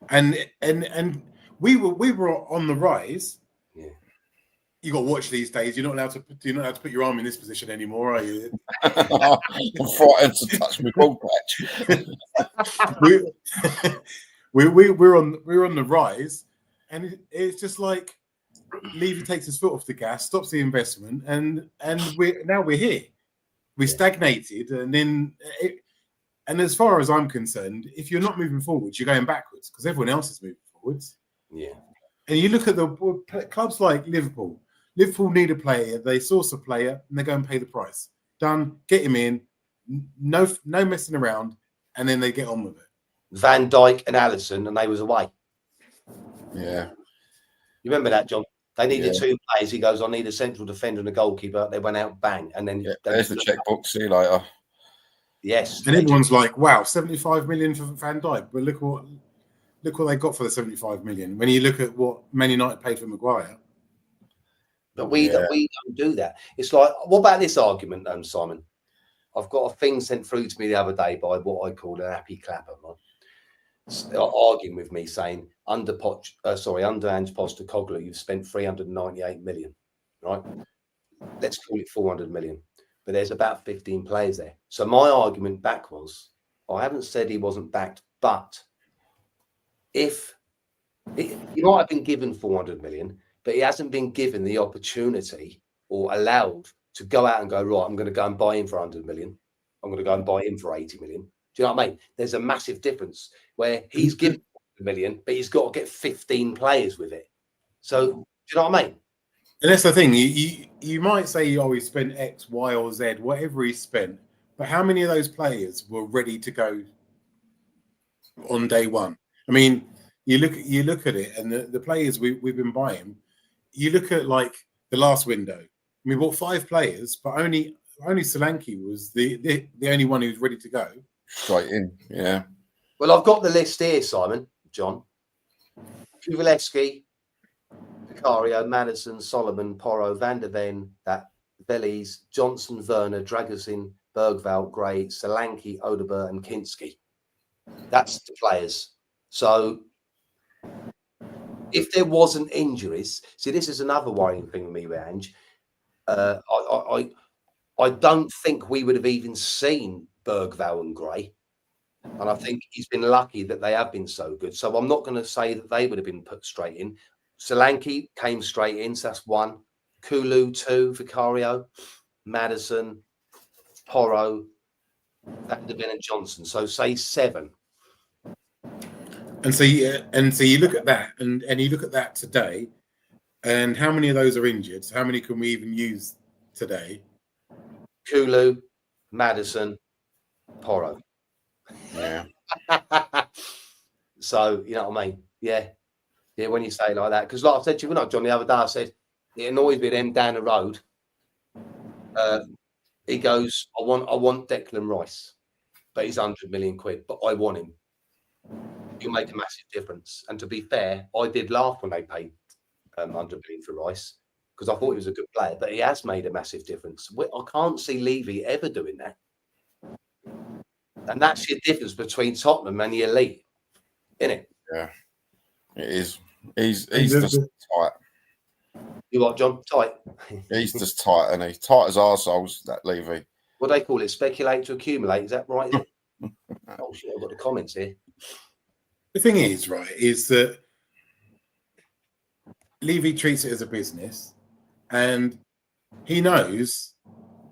Speaker 3: And we were on the rise.
Speaker 1: Yeah.
Speaker 3: You got to watch these days. You're not allowed to put your arm in this position anymore, are you?
Speaker 2: I'm frightened to touch my ball patch.
Speaker 3: we're on the rise, and it's just like Levy takes his foot off the gas, stops the investment, and we're here. We stagnated, and as far as I'm concerned, if you're not moving forwards, you're going backwards because everyone else is moving forwards.
Speaker 1: Yeah.
Speaker 3: And you look at the clubs like Liverpool. Liverpool need a player. They source a player and they go and pay the price. Done. Get him in. No messing around, and then they get on with it.
Speaker 1: Van Dijk and Alisson, and they was away.
Speaker 2: Yeah.
Speaker 1: You remember that, John? They needed 2 players. He goes, "I need a central defender and a goalkeeper." They went out, bang, and then
Speaker 2: there's the checkbook. See you later.
Speaker 1: Yes.
Speaker 3: And everyone's like, "Wow, 75 million for Van Dijk," but look what they got for the 75 million. When you look at what Man United paid for Maguire.
Speaker 1: But we don't do that. It's like, what about this argument, Simon? I've got a thing sent through to me the other day by what I call an happy clapper, right? Arguing with me, saying under Ange Postecoglou, you've spent 398 million, right? Let's call it 400 million. But there's about 15 players there. So my argument back was, I haven't said he wasn't backed, but if he might have been given 400 million, but he hasn't been given the opportunity or allowed to go out and go, right, I'm going to go and buy him for 100 million. I'm going to go and buy him for 80 million. Do you know what I mean? There's a massive difference where he's given 100 million, but he's got to get 15 players with it. So, do you know what I mean?
Speaker 3: And that's the thing. You might say, "Oh, he spent X, Y, or Z, whatever he spent," but how many of those players were ready to go on day one? I mean, you look at it, and the players we've been buying. You look at like the last window. We bought 5 players, but only Solanke was the only one who was ready to go
Speaker 2: straight in. Yeah.
Speaker 1: Well, I've got the list here, Simon, John. Kuvalevsky, Vicario, Madison, Solomon, Porro, Van der Ven, Veliz, Johnson, Werner, Dragusin, Bergvall, Gray, Solanke, Odegaard, and Kinski. That's the players. So if there wasn't injuries, see, this is another worrying thing with me, Range. I don't think we would have even seen Bergvall and Gray. And I think he's been lucky that they have been so good. So I'm not going to say that they would have been put straight in. Solanke came straight in, so that's 1. Kulu, 2. Vicario, Madison, Porro, Van der Ven, and Johnson. So say 7.
Speaker 3: And so you look at that, and you look at that today, and how many of those are injured? How many can we even use today?
Speaker 1: Kulu, Madison, Porro.
Speaker 2: Yeah.
Speaker 1: So, you know what I mean? Yeah. Yeah, when you say it like that. Because like I said to you, John, the other day, I said, it annoys me them down the road. He goes, I want Declan Rice, but he's 100 million quid, but I want him. You'll make a massive difference. And to be fair, I did laugh when they paid 100 million for Rice because I thought he was a good player, but he has made a massive difference. I can't see Levy ever doing that. And that's the difference between Tottenham and the elite, isn't it?
Speaker 2: Yeah, it is. He's just tight.
Speaker 1: You what, John? Tight.
Speaker 2: He's just tight, and he's tight as arseholes, that Levy.
Speaker 1: What do they call it? Speculate to accumulate. Is that right? Is it? Oh shit! I've got the comments here.
Speaker 3: The thing is, right, is that Levy treats it as a business, and he knows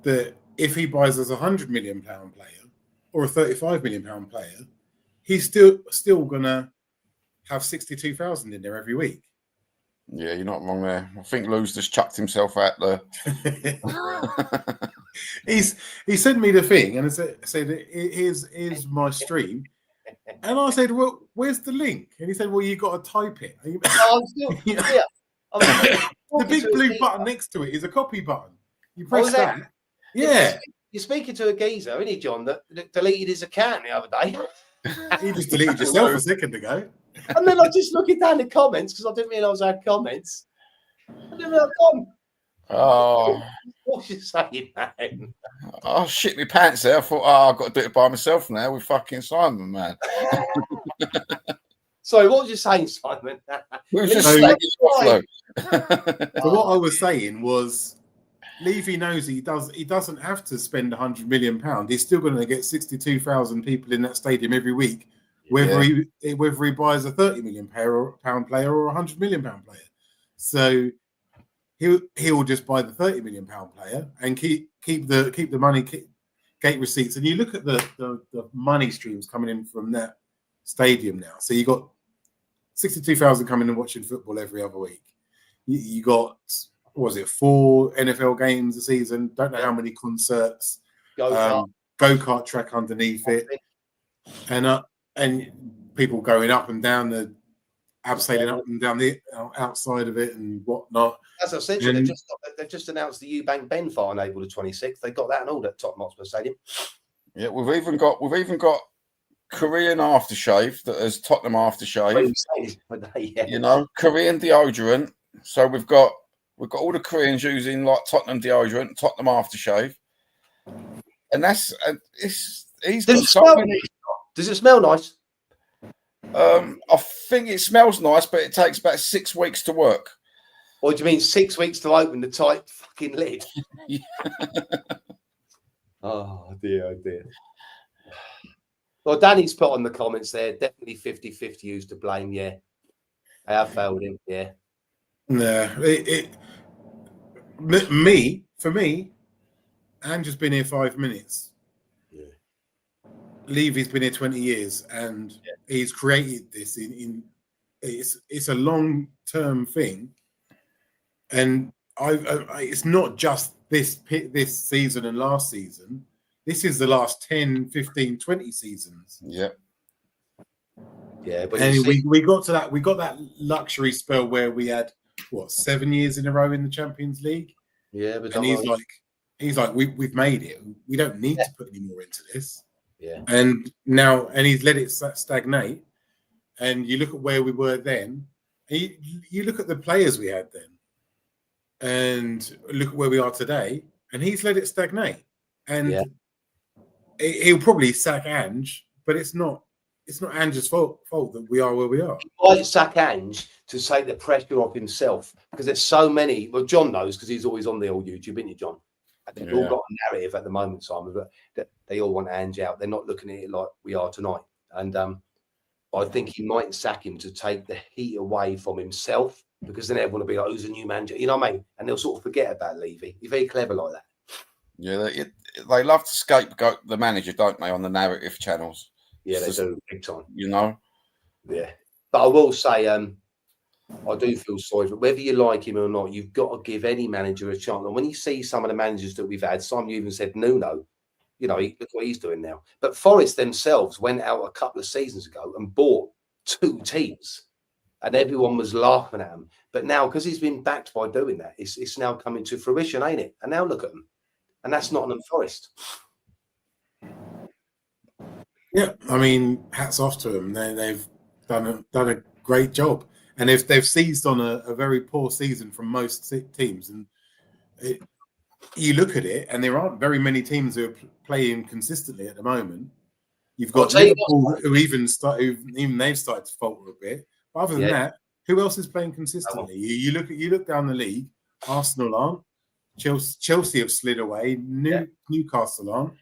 Speaker 3: that if he buys us £100 million player or a £35 million player, he's still gonna have 62,000 in there every week.
Speaker 2: Yeah, you're not wrong there. I think Lou's just chucked himself out there.
Speaker 3: He sent me the thing and said here's my stream, and I said, well, where's the link? And he said, well, you got to type it.
Speaker 1: I'm still here.
Speaker 3: The big blue button next to it is a copy button. You press that. Yeah.
Speaker 1: You're speaking to a geezer, isn't he, John, that deleted his account the other day.
Speaker 3: You just deleted yourself a second ago.
Speaker 1: And then I was just looking down the comments because I didn't realise I had comments. I didn't realise
Speaker 2: Oh,
Speaker 1: what you saying, man?
Speaker 2: Oh, shit me pants there. I thought, I've got to do it by myself now with fucking Simon, man.
Speaker 1: Sorry, what was you saying, Simon?
Speaker 2: We were just saying
Speaker 3: So what I was saying was, Levy knows he doesn't have to spend £100 million. He's still going to get 62,000 people in that stadium every week, whether he buys a £30 million player or a £100 million player. So he'll just buy the £30 million player and keep the money gate receipts. And you look at the money streams coming in from that stadium now. So you got 62,000 coming and watching football every other week. You got, what was it, 4 NFL games a season? Don't know how many concerts. Go-kart track underneath it, and people going up and down the abseiling up and down the outside of it and whatnot.
Speaker 1: As I said, they've just announced the Eubank Ben fight on April the 26th. They got that and all at Tottenham Hotspur Stadium.
Speaker 2: Yeah, we've even got Korean aftershave that is Tottenham aftershave.
Speaker 1: Yeah.
Speaker 2: You know, Korean deodorant. So we've got all the Koreans using like Tottenham deodorant, Tottenham aftershave, and that's he's got something.
Speaker 1: Does it smell nice?
Speaker 2: I think it smells nice, but it takes about 6 weeks to work.
Speaker 1: Or do you mean 6 weeks to open the tight fucking lid? Oh dear. Well, Danny's put on the comments there, definitely 50-50 who's to blame. Yeah, I have failed him. Yeah.
Speaker 3: No, for me, Andrew's been here 5 minutes.
Speaker 1: Yeah.
Speaker 3: Levy's been here 20 years, and he's created this it's a long-term thing, and it's not just this season and last season. This is the last 10, 15, 20 seasons.
Speaker 2: Yeah.
Speaker 1: Yeah, but
Speaker 3: we got to that. We got that luxury spell where we had 7 years in a row in the Champions League.
Speaker 1: Yeah, but
Speaker 3: and he's like, we've made it. We don't need to put any more into this.
Speaker 1: Yeah.
Speaker 3: And he's let it stagnate. And you look at where we were then. And you look at the players we had then, and look at where we are today. And he's let it stagnate. And he'll probably sack Ange, but it's not Ange's fault that we are where we are.
Speaker 1: He might sack Ange to take the pressure off himself because there's so many. Well, John knows because he's always on the old YouTube, isn't he, John? They've all got a narrative at the moment, Simon, but they all want Ange out. They're not looking at it like we are tonight. And I think he might sack him to take the heat away from himself because then everyone will be like, who's a new manager? You know what I mean? And they'll sort of forget about Levy. He's very clever like that.
Speaker 2: Yeah, they love to scapegoat the manager, don't they, on the narrative channels?
Speaker 1: Yeah, they do big time.
Speaker 2: You know?
Speaker 1: Yeah. But I will say, I do feel sorry for whether you like him or not, you've got to give any manager a chance. And when you see some of the managers that we've had, Simon, you even said Nuno, you know, look what he's doing now. But Forest themselves went out a couple of seasons ago and bought 2 teams. And everyone was laughing at him. But now, because he's been backed by doing that, it's now coming to fruition, ain't it? And now look at them. And that's Nottingham Forest.
Speaker 3: Yeah, I mean, hats off to them. They've done a great job, and they've seized on a very poor season from most teams. And you look at it, and there aren't very many teams who are playing consistently at the moment. You've got Liverpool who even they've started to falter a bit. But other than that, Who else is playing consistently? You look down the league. Arsenal aren't. Chelsea have slid away. Newcastle aren't.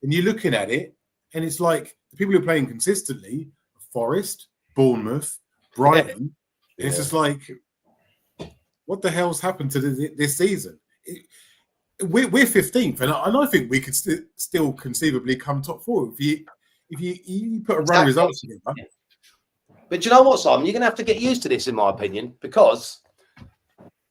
Speaker 3: And you're looking at it, and it's like the people who are playing consistently: Forest, Bournemouth, Brighton.
Speaker 1: Yeah.
Speaker 3: It's just like, what the hell's happened to this season? We're 15th, and I think we could still conceivably come top four if you put a run results together.
Speaker 1: But you know what, Simon? You're going to have to get used to this, in my opinion, because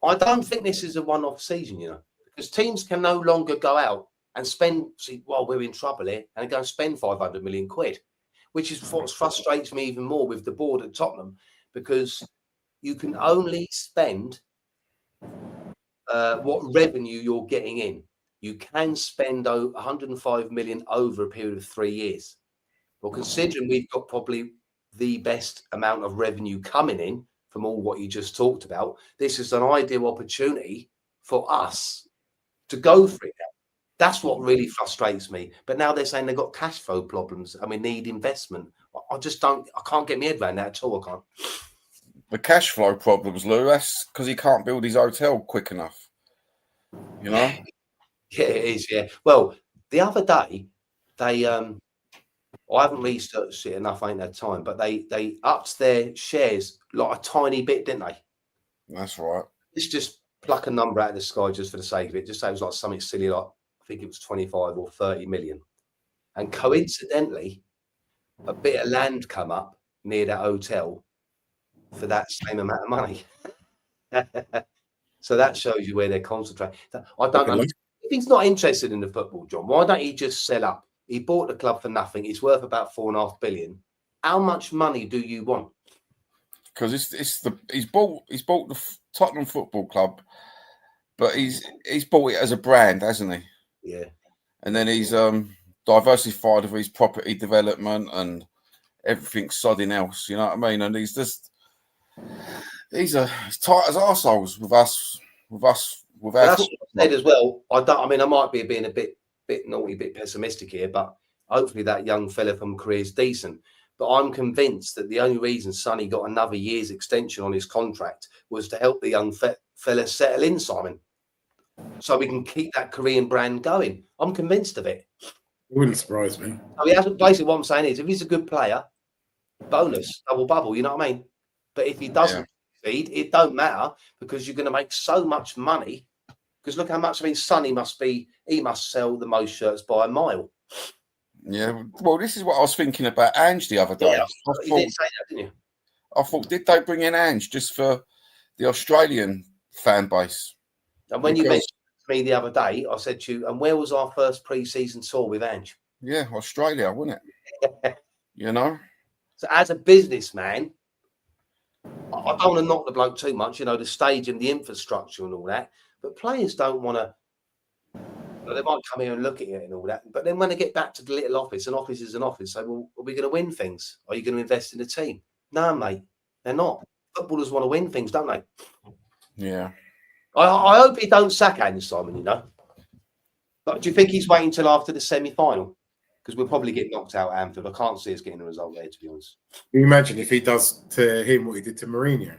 Speaker 1: I don't think this is a one-off season, because teams can no longer go out and spend, we're in trouble here, and go and spend 500 million quid, which is what frustrates me even more with the board at Tottenham, because you can only spend what revenue you're getting in. You can spend 105 million over a period of 3 years. Well, considering we've got probably the best amount of revenue coming in from all what you just talked about, this is an ideal opportunity for us to go for it. That's what really frustrates me. But now they're saying they've got cash flow problems and we need investment. I can't get my head around that at all. I can't.
Speaker 2: The cash flow problems, Lou, that's because he can't build his hotel quick enough.
Speaker 1: Yeah, it is, yeah. Well, the other day, they I haven't researched it enough, I ain't had time, but they upped their shares like a tiny bit, didn't they?
Speaker 2: That's right.
Speaker 1: Let's just pluck a number out of the sky just for the sake of it. Just say it was like something silly, like I think it was 25 or 30 million. And coincidentally, a bit of land come up near that hotel for that same amount of money. So that shows you where they're concentrating. I don't know. If he's not interested in the football, John, why don't he just sell up? He bought the club for nothing. It's worth about 4.5 billion. How much money do you want?
Speaker 2: Because he's bought the Tottenham Football Club, but he's bought it as a brand, hasn't he?
Speaker 1: Yeah.
Speaker 2: And then he's diversified of his property development and everything sodding else. You know what I mean? And he's tight as arseholes with us. That's what I
Speaker 1: said as well. I might be being a bit naughty, bit pessimistic here, but hopefully that young fella from Korea is decent. But I'm convinced that the only reason Sonny got another year's extension on his contract was to help the young fella settle in, Simon, so we can keep that Korean brand going. I'm convinced of it.
Speaker 3: It wouldn't surprise me.
Speaker 1: I mean, basically what I'm saying is, if he's a good player, bonus, double bubble, you know what I mean? But if he doesn't succeed, it don't matter, because you're going to make so much money. Because look how much, Sonny he must sell the most shirts by a mile.
Speaker 2: Yeah, well, this is what I was thinking about Ange the other day.
Speaker 1: Yeah, you did say that, didn't you?
Speaker 2: I thought, did they bring in Ange just for the Australian fan base?
Speaker 1: And when you mentioned to me the other day, I said to you, and where was our first pre-season tour with Ange?
Speaker 2: Yeah, Australia, wasn't it?
Speaker 1: So as a businessman, I don't want to knock the bloke too much, the stage and the infrastructure and all that. But players don't want to. They might come here and look at it and all that. But then when they get back to the little office, an office is an office. So, well, are we going to win things? Are you going to invest in the team? No, mate, they're not. Footballers want to win things, don't they?
Speaker 2: Yeah.
Speaker 1: I hope he don't sack Ange, Simon, But do you think he's waiting till after the semi-final? Because we'll probably get knocked out at Anfield. I can't see us getting a result there, to be honest.
Speaker 3: Can you imagine if he does to him what he did to Mourinho?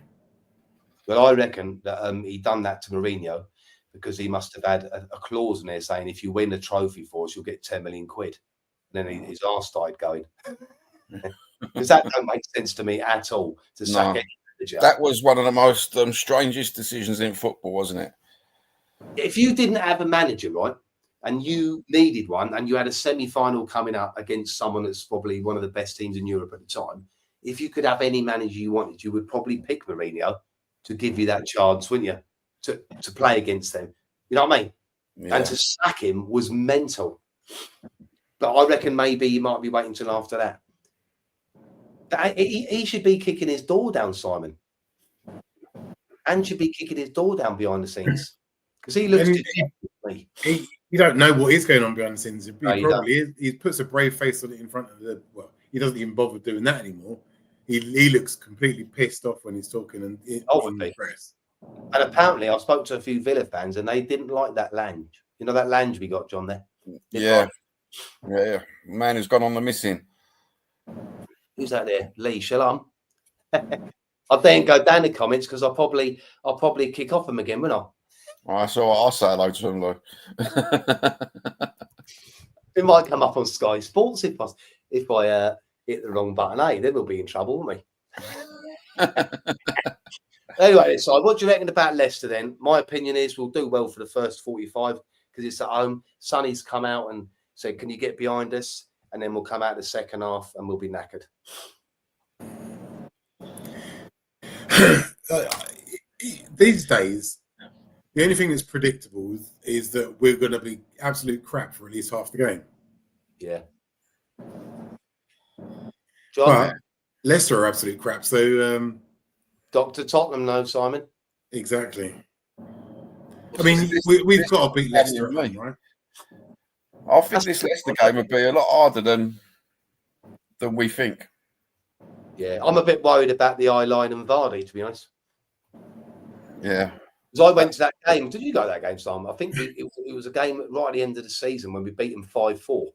Speaker 1: Well, I reckon that he done that to Mourinho because he must have had a clause in there saying, if you win a trophy for us, you'll get 10 million quid. And then his arse started going. Because that don't make sense to me at all, to sack any manager.
Speaker 2: That was one of the most strangest decisions in football, wasn't it?
Speaker 1: If you didn't have a manager, right, and you needed one, and you had a semi-final coming up against someone that's probably one of the best teams in Europe at the time, if you could have any manager you wanted, you would probably pick Mourinho to give you that chance, wouldn't you, to play against them? You know what I mean? Yeah. And to sack him was mental. But I reckon maybe he might be waiting till after that. He should be kicking his door down, Simon. And should be kicking his door down behind the scenes. Because he looks different.
Speaker 3: You don't know what is going on behind the scenes. He probably is. He puts a brave face on it in front of he doesn't even bother doing that anymore. He looks completely pissed off when he's talking in the press.
Speaker 1: And apparently, I spoke to a few Villa fans, and they didn't like that Lange. You know that Lange we got, John, there?
Speaker 2: Yeah. Man who's gone on the missing.
Speaker 1: Who's that there? Lee Shalom. I I then go down the comments because I'll probably kick off them again, won't I?
Speaker 2: So I'll say hello to him, Lou.
Speaker 1: It might come up on Sky Sports if I hit the wrong button. Then we'll be in trouble, won't we? Anyway, so what do you reckon about Leicester then? My opinion is we'll do well for the first 45 because it's at home. Sonny's come out and said, "Can you get behind us?" And then we'll come out the second half and we'll be knackered.
Speaker 3: These days, the only thing that's predictable is that we're going to be absolute crap for at least half the game.
Speaker 1: Yeah. John?
Speaker 3: But Leicester are absolute crap. So,
Speaker 1: Dr. Tottenham, no, Simon.
Speaker 3: Exactly. I mean, we've got to beat Leicester at home, right?
Speaker 2: I think this Leicester game would be a lot harder than we think.
Speaker 1: Yeah, I'm a bit worried about the eye-line and Vardy, to be honest.
Speaker 2: Yeah.
Speaker 1: Because I went to that game. Did you go to that game, Simon? I think it was a game right at the end of the season when we beat them 5-4.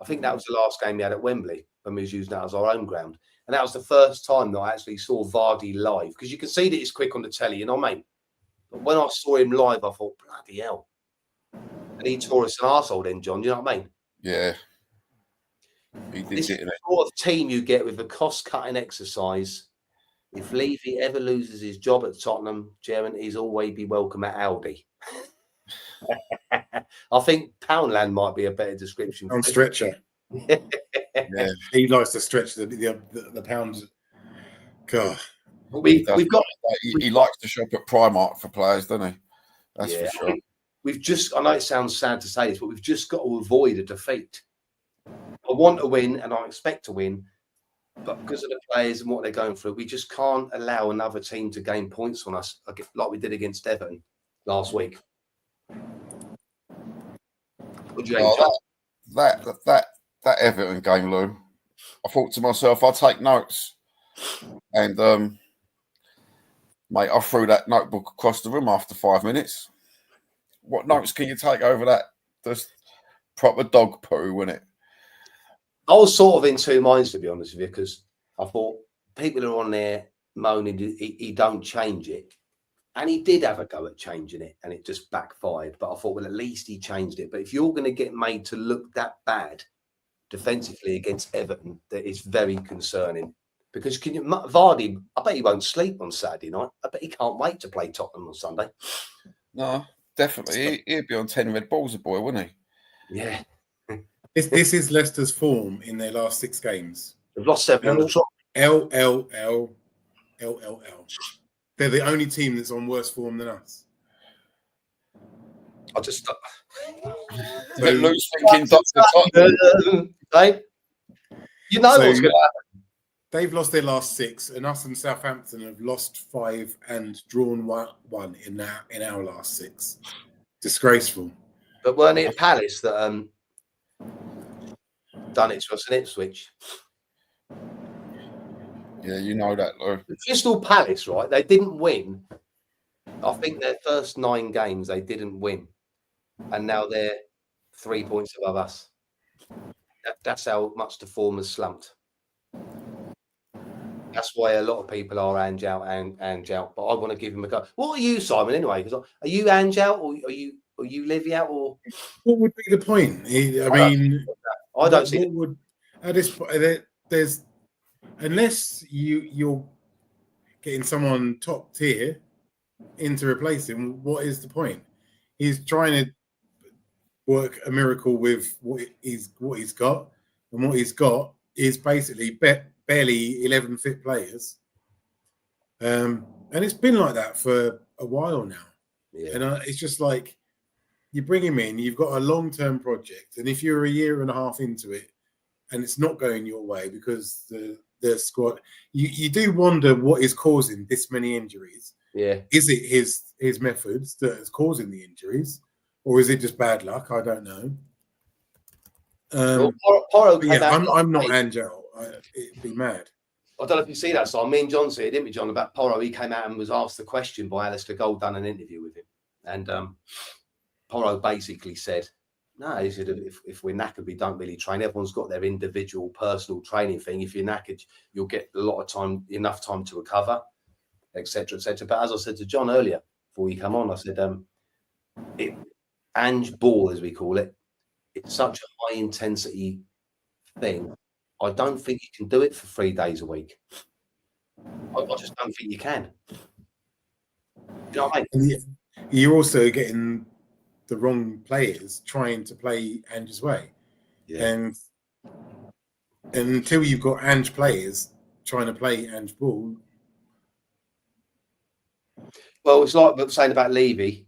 Speaker 1: I think that was the last game we had at Wembley when we was using that as our home ground. And that was the first time that I actually saw Vardy live. Because you can see that he's quick on the telly, you know what I mean? But when I saw him live, I thought, bloody hell. And he tore us an arsehole then, John. Do you know what I mean?
Speaker 2: Yeah. He did
Speaker 1: this
Speaker 2: it,
Speaker 1: is the sort of team you get with a cost-cutting exercise. If Levy ever loses his job at Tottenham, German, he's always be welcome at Aldi. I think Poundland might be a better description.
Speaker 3: On stretcher.
Speaker 2: Yeah.
Speaker 3: He likes to stretch the pounds. God.
Speaker 1: We've got.
Speaker 2: He likes to shop at Primark for players, doesn't he? That's for sure.
Speaker 1: We've just. I know it sounds sad to say this, but we've just got to avoid a defeat. I want to win, and I expect to win, but because of the players and what they're going through, we just can't allow another team to gain points on us like we did against Everton last week. What do you think?
Speaker 2: That Everton game, Lou, I thought to myself, I'll take notes. And, mate, I threw that notebook across the room after 5 minutes. What notes can you take over that? Just proper dog poo, wasn't it?
Speaker 1: I was sort of in two minds, to be honest with you, because I thought people are on there moaning he don't change it. And he did have a go at changing it, and it just backfired. But I thought, well, at least he changed it. But if you're going to get made to look that bad defensively against Everton, that is very concerning. Because Vardy, I bet he won't sleep on Saturday night. I bet he can't wait to play Tottenham on Sunday.
Speaker 2: No, definitely. He'd be on 10 red balls, a boy, wouldn't he?
Speaker 1: Yeah.
Speaker 3: This is Leicester's form in their last 6 games.
Speaker 1: They've lost 7 on the trot.
Speaker 3: LLL. They're the only team that's on worse form than us.
Speaker 1: I just
Speaker 2: Lou's thinking Dr. Tottenham.
Speaker 1: Hey, you know what's going to happen.
Speaker 3: They've lost their last 6, and us and Southampton have lost 5 and drawn 1 in our last 6. Disgraceful.
Speaker 1: But weren't it Palace that done it to us in Ipswich?
Speaker 2: Yeah, you know that, Lou.
Speaker 1: Crystal Palace, right? They didn't win. I think their first 9 games they didn't win, and now they're 3 points above us. That's how much the form has slumped. That's why a lot of people are Ange out. But I want to give him a go. What are you, Simon? Anyway, because are you Ange out, or are you Levy out, or
Speaker 3: what would be the point? I
Speaker 1: don't see.
Speaker 3: At this point, there's unless you're getting someone top tier in to replace him. What is the point? He's trying to work a miracle with what he's got, and what he's got is basically barely 11 fit players, and it's been like that for a while now.
Speaker 1: Yeah. And
Speaker 3: it's just like you bring him in, you've got a long-term project, and if you're a year and a half into it and it's not going your way because the squad, you do wonder what is causing this many injuries.
Speaker 1: Yeah, is
Speaker 3: it his methods that is causing the injuries, or is it just bad luck? I don't know. I'm not Angel. It'd be mad.
Speaker 1: I don't know if you see that. So me and John said it, didn't we, John, about Porro? He came out and was asked the question by Alistair Gold, done an interview with him, and Porro basically said, "No, he said if we're knackered, we don't really train. Everyone's got their individual personal training thing. If you're knackered, you'll get a lot of time, enough time to recover. etc., etc. But as I said to John earlier, before you come on, I said, Ange ball, as we call it, it's such a high intensity thing. I don't think you can do it for 3 days a week. I just don't think you can. You know what I mean?
Speaker 3: And you're also getting the wrong players trying to play Ange's way.
Speaker 1: Yeah.
Speaker 3: And until you've got Ange players trying to play Ange ball.
Speaker 1: Well, it's like saying about Levy.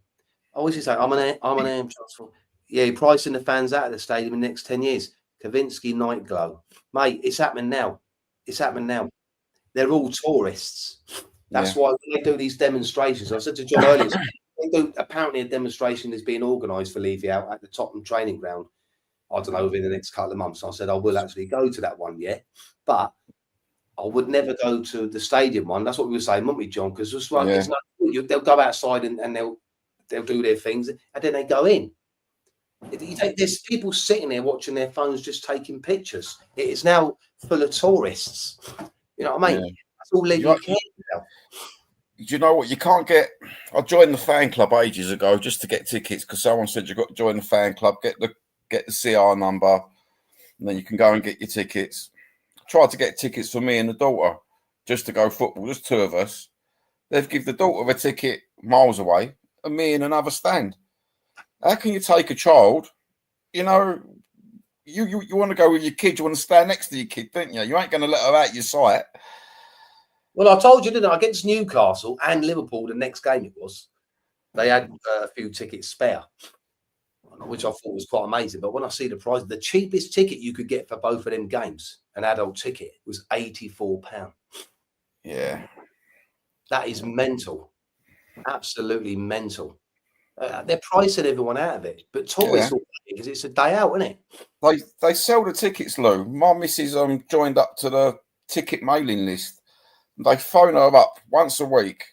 Speaker 1: I always say, I'm an AM transfer. Yeah, you're pricing the fans out of the stadium in the next 10 years. Kavinsky, Nightglow. Mate, it's happening now. It's happening now. They're all tourists. That's why when they do these demonstrations. I said to John earlier, apparently a demonstration is being organised for Levy out at the Tottenham training ground. I don't know, within the next couple of months. I said I will actually go to that one, but I would never go to the stadium one. That's what we were saying, wouldn't we, John? Because it's like they'll go outside and they'll do their things, and then they go in. There's people sitting there watching their phones, just taking pictures. It is now full of tourists. You know what I mean?
Speaker 2: Yeah.
Speaker 1: That's all Levy cares about.
Speaker 2: Do you know what? You can't get. I joined the fan club ages ago just to get tickets because someone said you've got to join the fan club, get the CR number, and then you can go and get your tickets. I tried to get tickets for me and the daughter just to go football. There's 2 of us. They've given the daughter a ticket miles away, and me in another stand. How can you take a child? You know, you want to go with your kid. You want to stand next to your kid, don't you? You ain't going to let her out your sight.
Speaker 1: Well, I told you, didn't I? Against Newcastle and Liverpool, the next game it was, they had a few tickets spare, which I thought was quite amazing. But when I see the price, the cheapest ticket you could get for both of them games, an adult ticket, was £84.
Speaker 2: Yeah.
Speaker 1: That is mental. Absolutely mental. They're pricing everyone out of it. But tourists will pay because it's a day out, isn't it?
Speaker 2: They sell the tickets, Lou. My missus joined up to the ticket mailing list. They phone her up once a week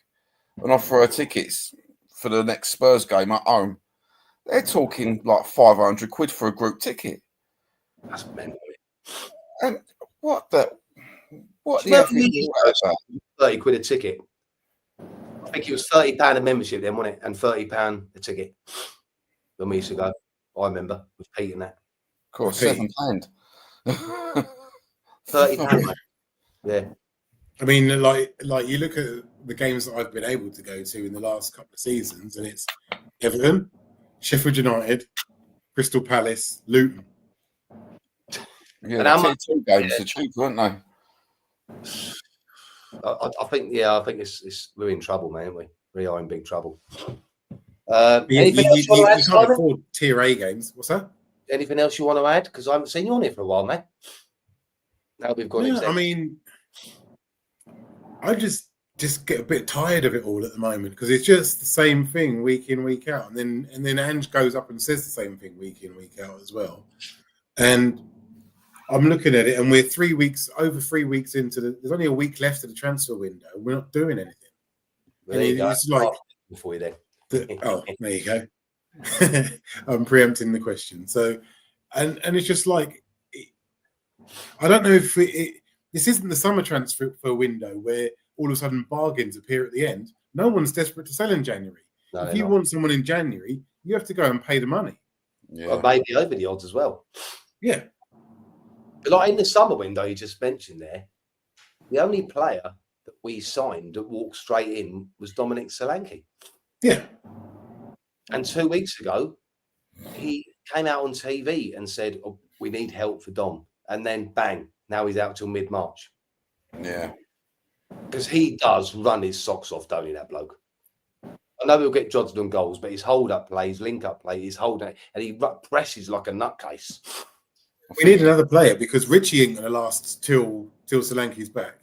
Speaker 2: and offer her tickets for the next Spurs game at home. They're talking like 500 quid for a group ticket.
Speaker 1: That's mental.
Speaker 2: And what the
Speaker 1: 30 quid a ticket. I think it was £30 a membership then, wasn't it? And £30 a ticket when we used to go. I remember with Pete and that.
Speaker 2: Of course, £7.
Speaker 1: £30. Yeah.
Speaker 3: I mean, like you look at the games that I've been able to go to in the last couple of seasons, and it's Everton, Sheffield United, Crystal Palace, Luton.
Speaker 2: Yeah, the 2 games are cheap, weren't they?
Speaker 1: I think we're in trouble, man, aren't we? We are in big trouble.
Speaker 3: You can't afford Tier A games. What's that?
Speaker 1: Anything else you want to add? Because I haven't seen you on here for a while, man. Now we've got.
Speaker 3: I mean, I just get a bit tired of it all at the moment because it's just the same thing week in, week out, and then Ange goes up and says the same thing week in, week out as well. And I'm looking at it, and we're over 3 weeks into there's only a week left of the transfer window. We're not doing anything.
Speaker 1: Well, it's like before you then.
Speaker 3: There you go. I'm preempting the question. So, and it's just like, I don't know if this isn't the summer transfer window where all of a sudden bargains appear at the end. No one's desperate to sell in January.
Speaker 1: No,
Speaker 3: if you want someone in January, you have to go and pay the money.
Speaker 2: Yeah.
Speaker 1: Or maybe over the odds as well.
Speaker 3: Yeah.
Speaker 1: But like in the summer window you just mentioned there, the only player that we signed that walked straight in was Dominic Solanke.
Speaker 3: Yeah.
Speaker 1: And 2 weeks ago, he came out on TV and said, we need help for Dom. And then bang, now he's out till mid-March.
Speaker 2: Yeah.
Speaker 1: Because he does run his socks off, don't he, that bloke? I know he'll get Johnson goals, but his hold-up play, his link-up play, his hold-up, and he presses like a nutcase.
Speaker 3: We need another player because Richie ain't going to last till Solanke's back.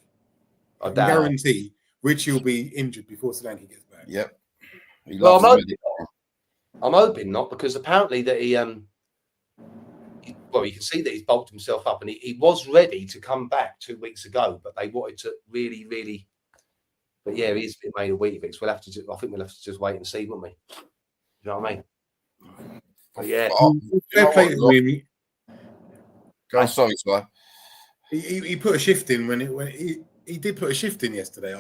Speaker 3: I can guarantee Richie will be injured before Solanke gets back.
Speaker 2: Yep.
Speaker 1: Well, I'm hoping not, because apparently that you can see that he's bulked himself up, and he was ready to come back 2 weeks ago, but they wanted to really. But yeah, he's been made a Weetabix. I think we'll have to just wait and see, won't we? You know what I mean? But yeah.
Speaker 2: Sorry, sir.
Speaker 3: He put a shift in when he did put a shift in yesterday.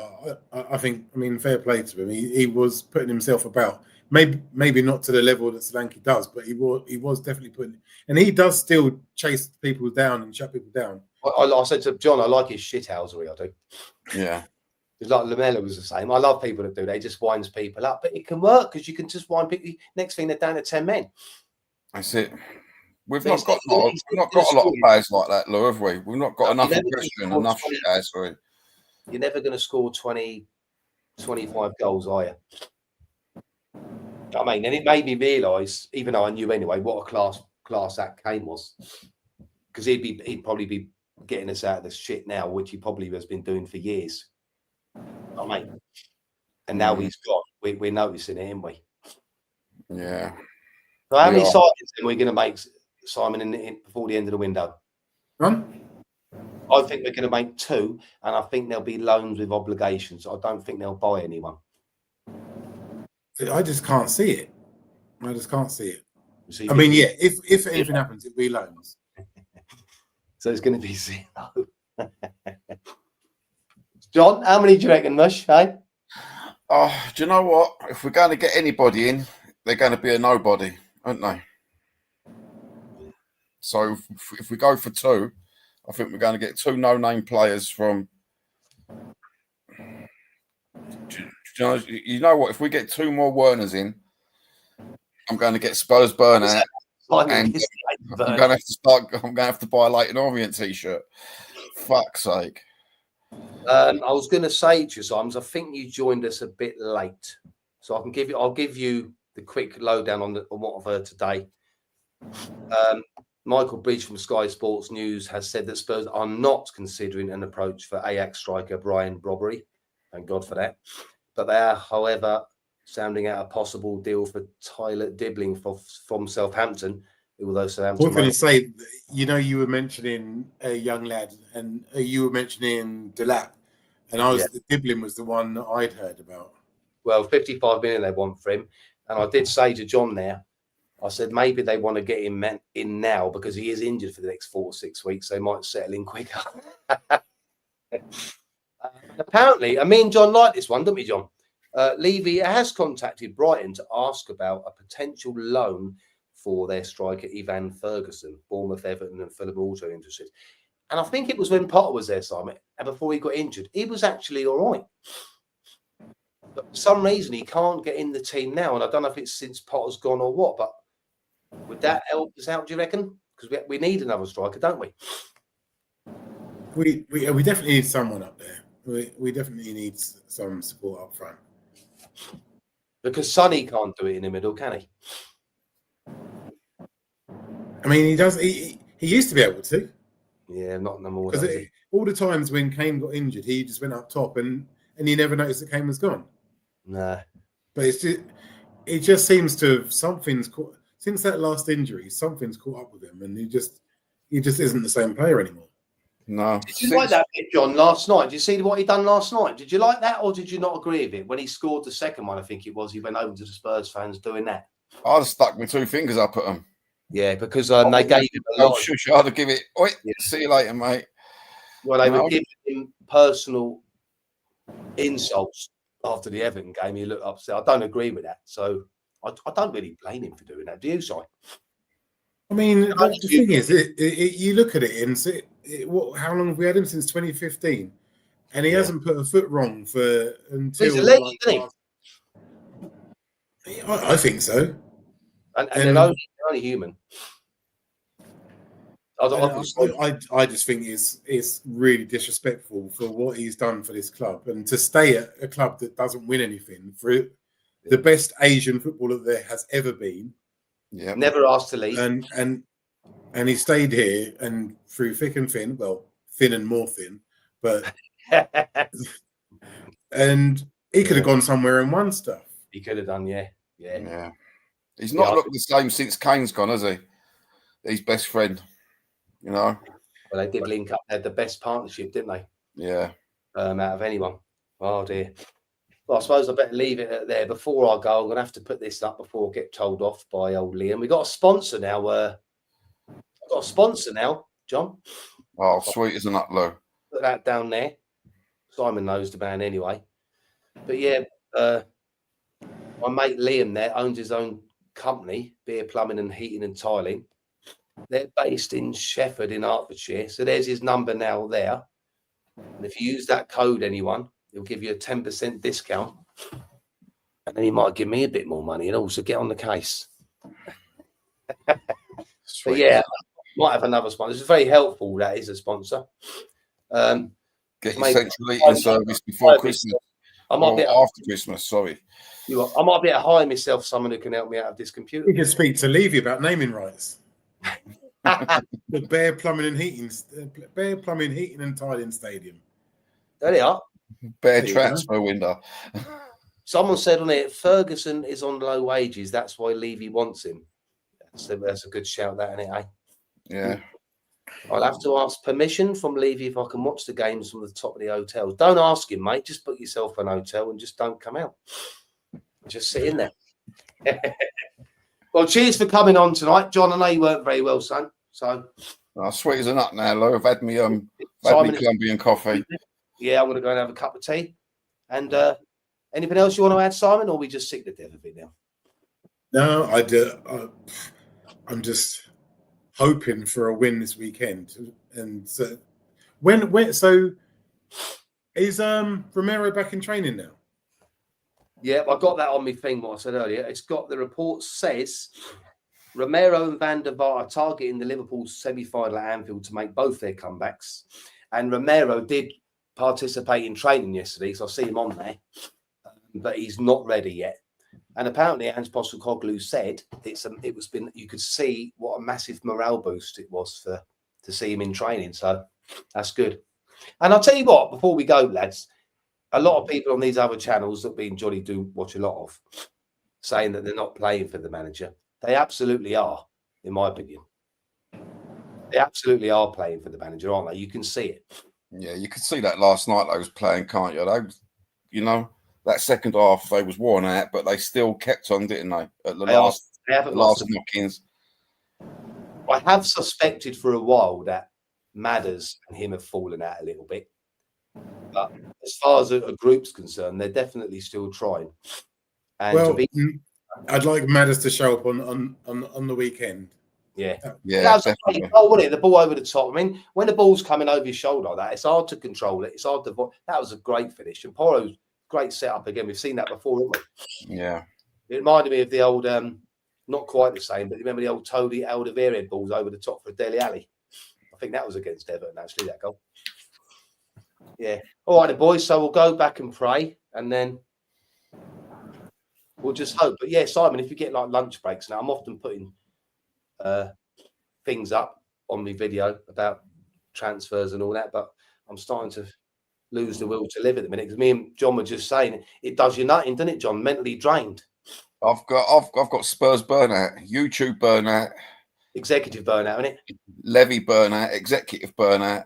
Speaker 3: I think. I mean, fair play to him. He was putting himself about. Maybe not to the level that Solanke does, but he was definitely putting. And he does still chase people down and shut people down.
Speaker 1: I said to John, I like his shithousery. I do.
Speaker 2: Yeah.
Speaker 1: It's like Lamella was the same. I love people that do. They just winds people up, but it can work because you can just wind people. Next thing they're down to 10 men.
Speaker 2: That's it. We've
Speaker 1: But
Speaker 2: not got a lot of players like that, Lou, have we? We've not got enough aggression, enough shithousery.
Speaker 1: You're never going to score 20, 25 goals, are you? I mean, and it made me realise, even though I knew anyway, what a class act Kane was, because he'd probably be getting us out of this shit now, which he probably has been doing for years. I mean, and now he's gone. We're noticing it, aren't we?
Speaker 2: Yeah.
Speaker 1: So how many signings are we going to make, Simon, in before the end of the window? I think we're going to make 2, and I think there'll be loans with obligations. I don't think they'll buy anyone.
Speaker 3: I just can't see it. I just can't see it.
Speaker 1: So
Speaker 3: I mean, yeah, if anything happens, it'll be loans.
Speaker 1: So it's going to be 0. John, how many do you reckon, Mush? Hey?
Speaker 2: Oh, do you know what? If we're going to get anybody in, they're going to be a nobody, aren't they? So if we go for 2, I think we're going to get 2 no-name players from. You know what? If we get 2 more Werners in, I'm going to get Spurs burnout, and I'm going to have to buy a Leighton Orient t-shirt. Fuck's sake!
Speaker 1: I was going to say to you, Simons, I think you joined us a bit late, so I'll give you the quick lowdown on what I've heard today. Michael Bridge from Sky Sports News has said that Spurs are not considering an approach for Ajax striker Brian Brobbery. Thank God for that. But they are, however, sounding out a possible deal for Tyler Dibbling from Southampton. Although Southampton,
Speaker 3: I was going to say, you were mentioning a young lad, and you were mentioning Delap, and Dibbling was the one that I'd heard about.
Speaker 1: Well, 55 million they want for him, and I did say to John there, I said maybe they want to get him in now because he is injured for the next 4 or 6 weeks. So they might settle in quicker. Apparently, me and John like this one, don't we, John? Levy has contacted Brighton to ask about a potential loan for their striker Ivan Ferguson. Bournemouth, Everton, and Fulham are also interested. And I think it was when Potter was there, Simon, and before he got injured, he was actually all right. But for some reason, he can't get in the team now, and I don't know if it's since Potter's gone or what. But would that help us out? Do you reckon? Because we need another striker, don't we?
Speaker 3: We definitely need someone up there. We definitely need some support up front.
Speaker 1: Because Sonny can't do it in the middle, can he?
Speaker 3: I mean, he does. He used to be able to.
Speaker 1: Yeah, not no more.
Speaker 3: Because all the times when Kane got injured, he just went up top, and you never noticed that Kane was gone.
Speaker 1: Nah.
Speaker 3: But it just seems to have something's caught since that last injury. Something's caught up with him, and he just isn't the same player anymore.
Speaker 2: No.
Speaker 1: Did you like that bit, John, last night? Did you see what he done last night? Did you like that, or did you not agree with it? When he scored the second one, I think it was, he went over to the Spurs fans doing that.
Speaker 2: I'd have stuck my 2 fingers up at them.
Speaker 1: Yeah, because they gave him a lot.
Speaker 2: I'd have given it. Oi, see you later, mate.
Speaker 1: Well, they were giving him personal insults after the Everton game. He looked upset. I don't agree with that. So I don't really blame him for doing that. Do you, Si?
Speaker 3: I mean, the thing is, you look at it and see, how long have we had him since 2015? And he hasn't put a foot wrong until.
Speaker 1: He's a legend, isn't
Speaker 3: he? I think so.
Speaker 1: And they're only human.
Speaker 3: I just think it's really disrespectful for what he's done for this club, and to stay at a club that doesn't win anything, for the best Asian footballer there has ever been.
Speaker 2: Yeah,
Speaker 1: never asked to leave,
Speaker 3: and he stayed here, and through thick and thin, well, thin and more thin, but and he could have gone somewhere and won stuff.
Speaker 1: He could have done, yeah.
Speaker 2: He's not looked the same since Kane's gone, has he? His best friend, you know.
Speaker 1: Well, they did link up. They had the best partnership, didn't they?
Speaker 2: Yeah.
Speaker 1: Out of anyone. Oh dear. Well, I suppose I better leave it there. Before I go, I'm going to have to put this up before I get told off by old Liam. We've got a sponsor now. John.
Speaker 2: Oh, sweet as an upload.
Speaker 1: Put that down there. Simon knows the man anyway. But yeah, my mate Liam there owns his own company, Beer Plumbing and Heating and Tiling. They're based in Shefford in Hertfordshire. So there's his number now there. And if you use that code, anyone, he'll give you a 10% discount. And then he might give me a bit more money and also get on the case. But yeah, might have another sponsor. It's very helpful. That is a sponsor.
Speaker 2: Get your central heating service before Christmas. After Christmas, sorry.
Speaker 1: I might be able to hire myself someone who can help me out of this computer.
Speaker 3: You can speak to Levy about naming rights. The Bear Plumbing and Heating and Tiling Stadium.
Speaker 1: There they are.
Speaker 2: Bear transfer window.
Speaker 1: Someone said on it, Ferguson is on low wages. That's why Levy wants him. So that's a good shout, that, isn't it, eh?
Speaker 2: Yeah.
Speaker 1: I'll have to ask permission from Levy if I can watch the games from the top of the hotels. Don't ask him, mate. Just book yourself an hotel and just don't come out. Just sit in there. Well, cheers for coming on tonight, John. I know you weren't very well, son. So,
Speaker 2: sweet as a nut now, Lou. I've had me Colombian coffee.
Speaker 1: Yeah, I'm going to go and have a cup of tea. And anything else you want to add, Simon, or we just sick to death of it now?
Speaker 3: No, I do. I'm just hoping for a win this weekend. And so, so is Romero back in training now?
Speaker 1: Yeah, I got that on my thing, what I said earlier. It's got the report says Romero and Van der Vaart are targeting the Liverpool semi-final at Anfield to make both their comebacks. And Romero did participate in training yesterday, so I see him on there, but he's not ready yet. And apparently, Ange Postecoglou said you could see what a massive morale boost it was to see him in training. So that's good. And I'll tell you what, before we go, lads, a lot of people on these other channels that me and Johnny do watch a lot of, saying that they're not playing for the manager. They absolutely are, in my opinion. They absolutely are playing for the manager, aren't they? You can see it.
Speaker 2: Yeah, you could see that last night they was playing, can't you? That second half they was worn out, but they still kept on, didn't they? At the last knock-ins.
Speaker 1: I have suspected for a while that Madders and him have fallen out a little bit. But as far as a group's concerned, they're definitely still trying. And
Speaker 3: I'd like Madders to show up on the weekend.
Speaker 1: Yeah,
Speaker 2: that
Speaker 1: was a great goal, wasn't it? The ball over the top. I mean, when the ball's coming over your shoulder like that, it's hard to control it. It's hard to. That was a great finish. And Poro's great setup again. We've seen that before, haven't we?
Speaker 2: Yeah.
Speaker 1: It reminded me of the old, not quite the same, but remember the old Tony Alderweireld balls over the top for Dele Alli? I think that was against Everton, actually, that goal. Yeah. All right, boys. So we'll go back and pray, and then we'll just hope. But yeah, Simon, if you get like lunch breaks now, I'm often putting things up on my video about transfers and all that, but I'm starting to lose the will to live at the minute because me and John were just saying it does you nothing, doesn't it, John? Mentally drained.
Speaker 2: I've got Spurs burnout, YouTube burnout,
Speaker 1: executive burnout, isn't it?
Speaker 2: Levy burnout, executive burnout.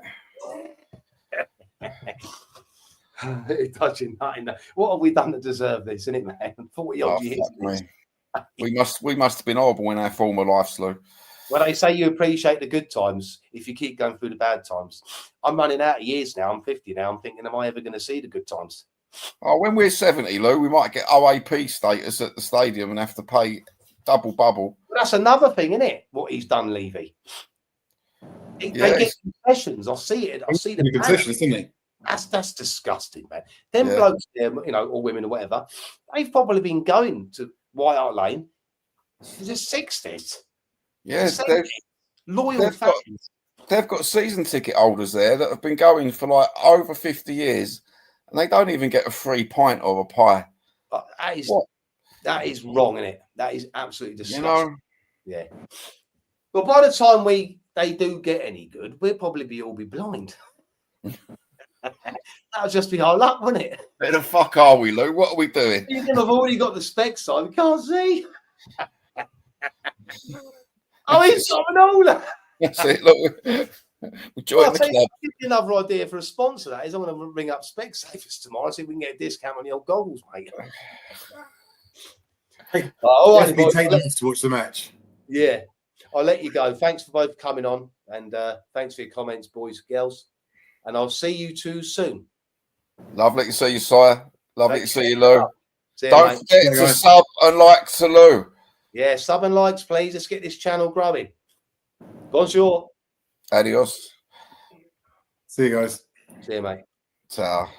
Speaker 1: It does you nothing. What have we done to deserve this, isn't it, man? 40 odd years.
Speaker 2: We must have been horrible in our former lives, Lou.
Speaker 1: When they say you appreciate the good times, if you keep going through the bad times, I'm running out of years now. I'm 50 now. I'm thinking, am I ever going to see the good times?
Speaker 2: Oh, when we're 70, Lou, we might get OAP status at the stadium and have to pay double bubble.
Speaker 1: But that's another thing, isn't it? What he's done, Levy. They get concessions. I see it. I see the
Speaker 3: concessions, isn't he?
Speaker 1: That's disgusting, man. Them blokes there, or women or whatever, they've probably been going to White Hart Lane in the 60s.
Speaker 2: Yeah,
Speaker 1: loyal fans.
Speaker 2: They've got season ticket holders there that have been going for like over 50 years, and they don't even get a free pint or a pie.
Speaker 1: That is wrong, isn't it? That is absolutely disgusting. Yeah. But by the time they do get any good, we'll probably all be blind. That'll just be our luck, wouldn't it?
Speaker 2: Where the fuck are we, Lou? What are we doing?
Speaker 1: I've already got the specs on. We can't see. Oh, it's Dominola.
Speaker 2: That's it. Look, we're joining the club.
Speaker 1: Give you another idea for a sponsor. That is, I'm going to ring up Specsavers tomorrow. See if we can get a discount on the old goggles, mate.
Speaker 3: Hey, all right, take them to watch the match.
Speaker 1: Yeah, I'll let you go. Thanks for both coming on, and thanks for your comments, boys and girls. And I'll see you two soon.
Speaker 2: Lovely to see you, Sire. Lovely to see you, Lou.
Speaker 1: See you,
Speaker 2: Don't
Speaker 1: mate.
Speaker 2: forget to sub and like to Lou.
Speaker 1: Yeah, sub and likes, please. Let's get this channel growing. Bonjour.
Speaker 2: Adios.
Speaker 3: See you guys.
Speaker 1: See you, mate.
Speaker 2: Ta.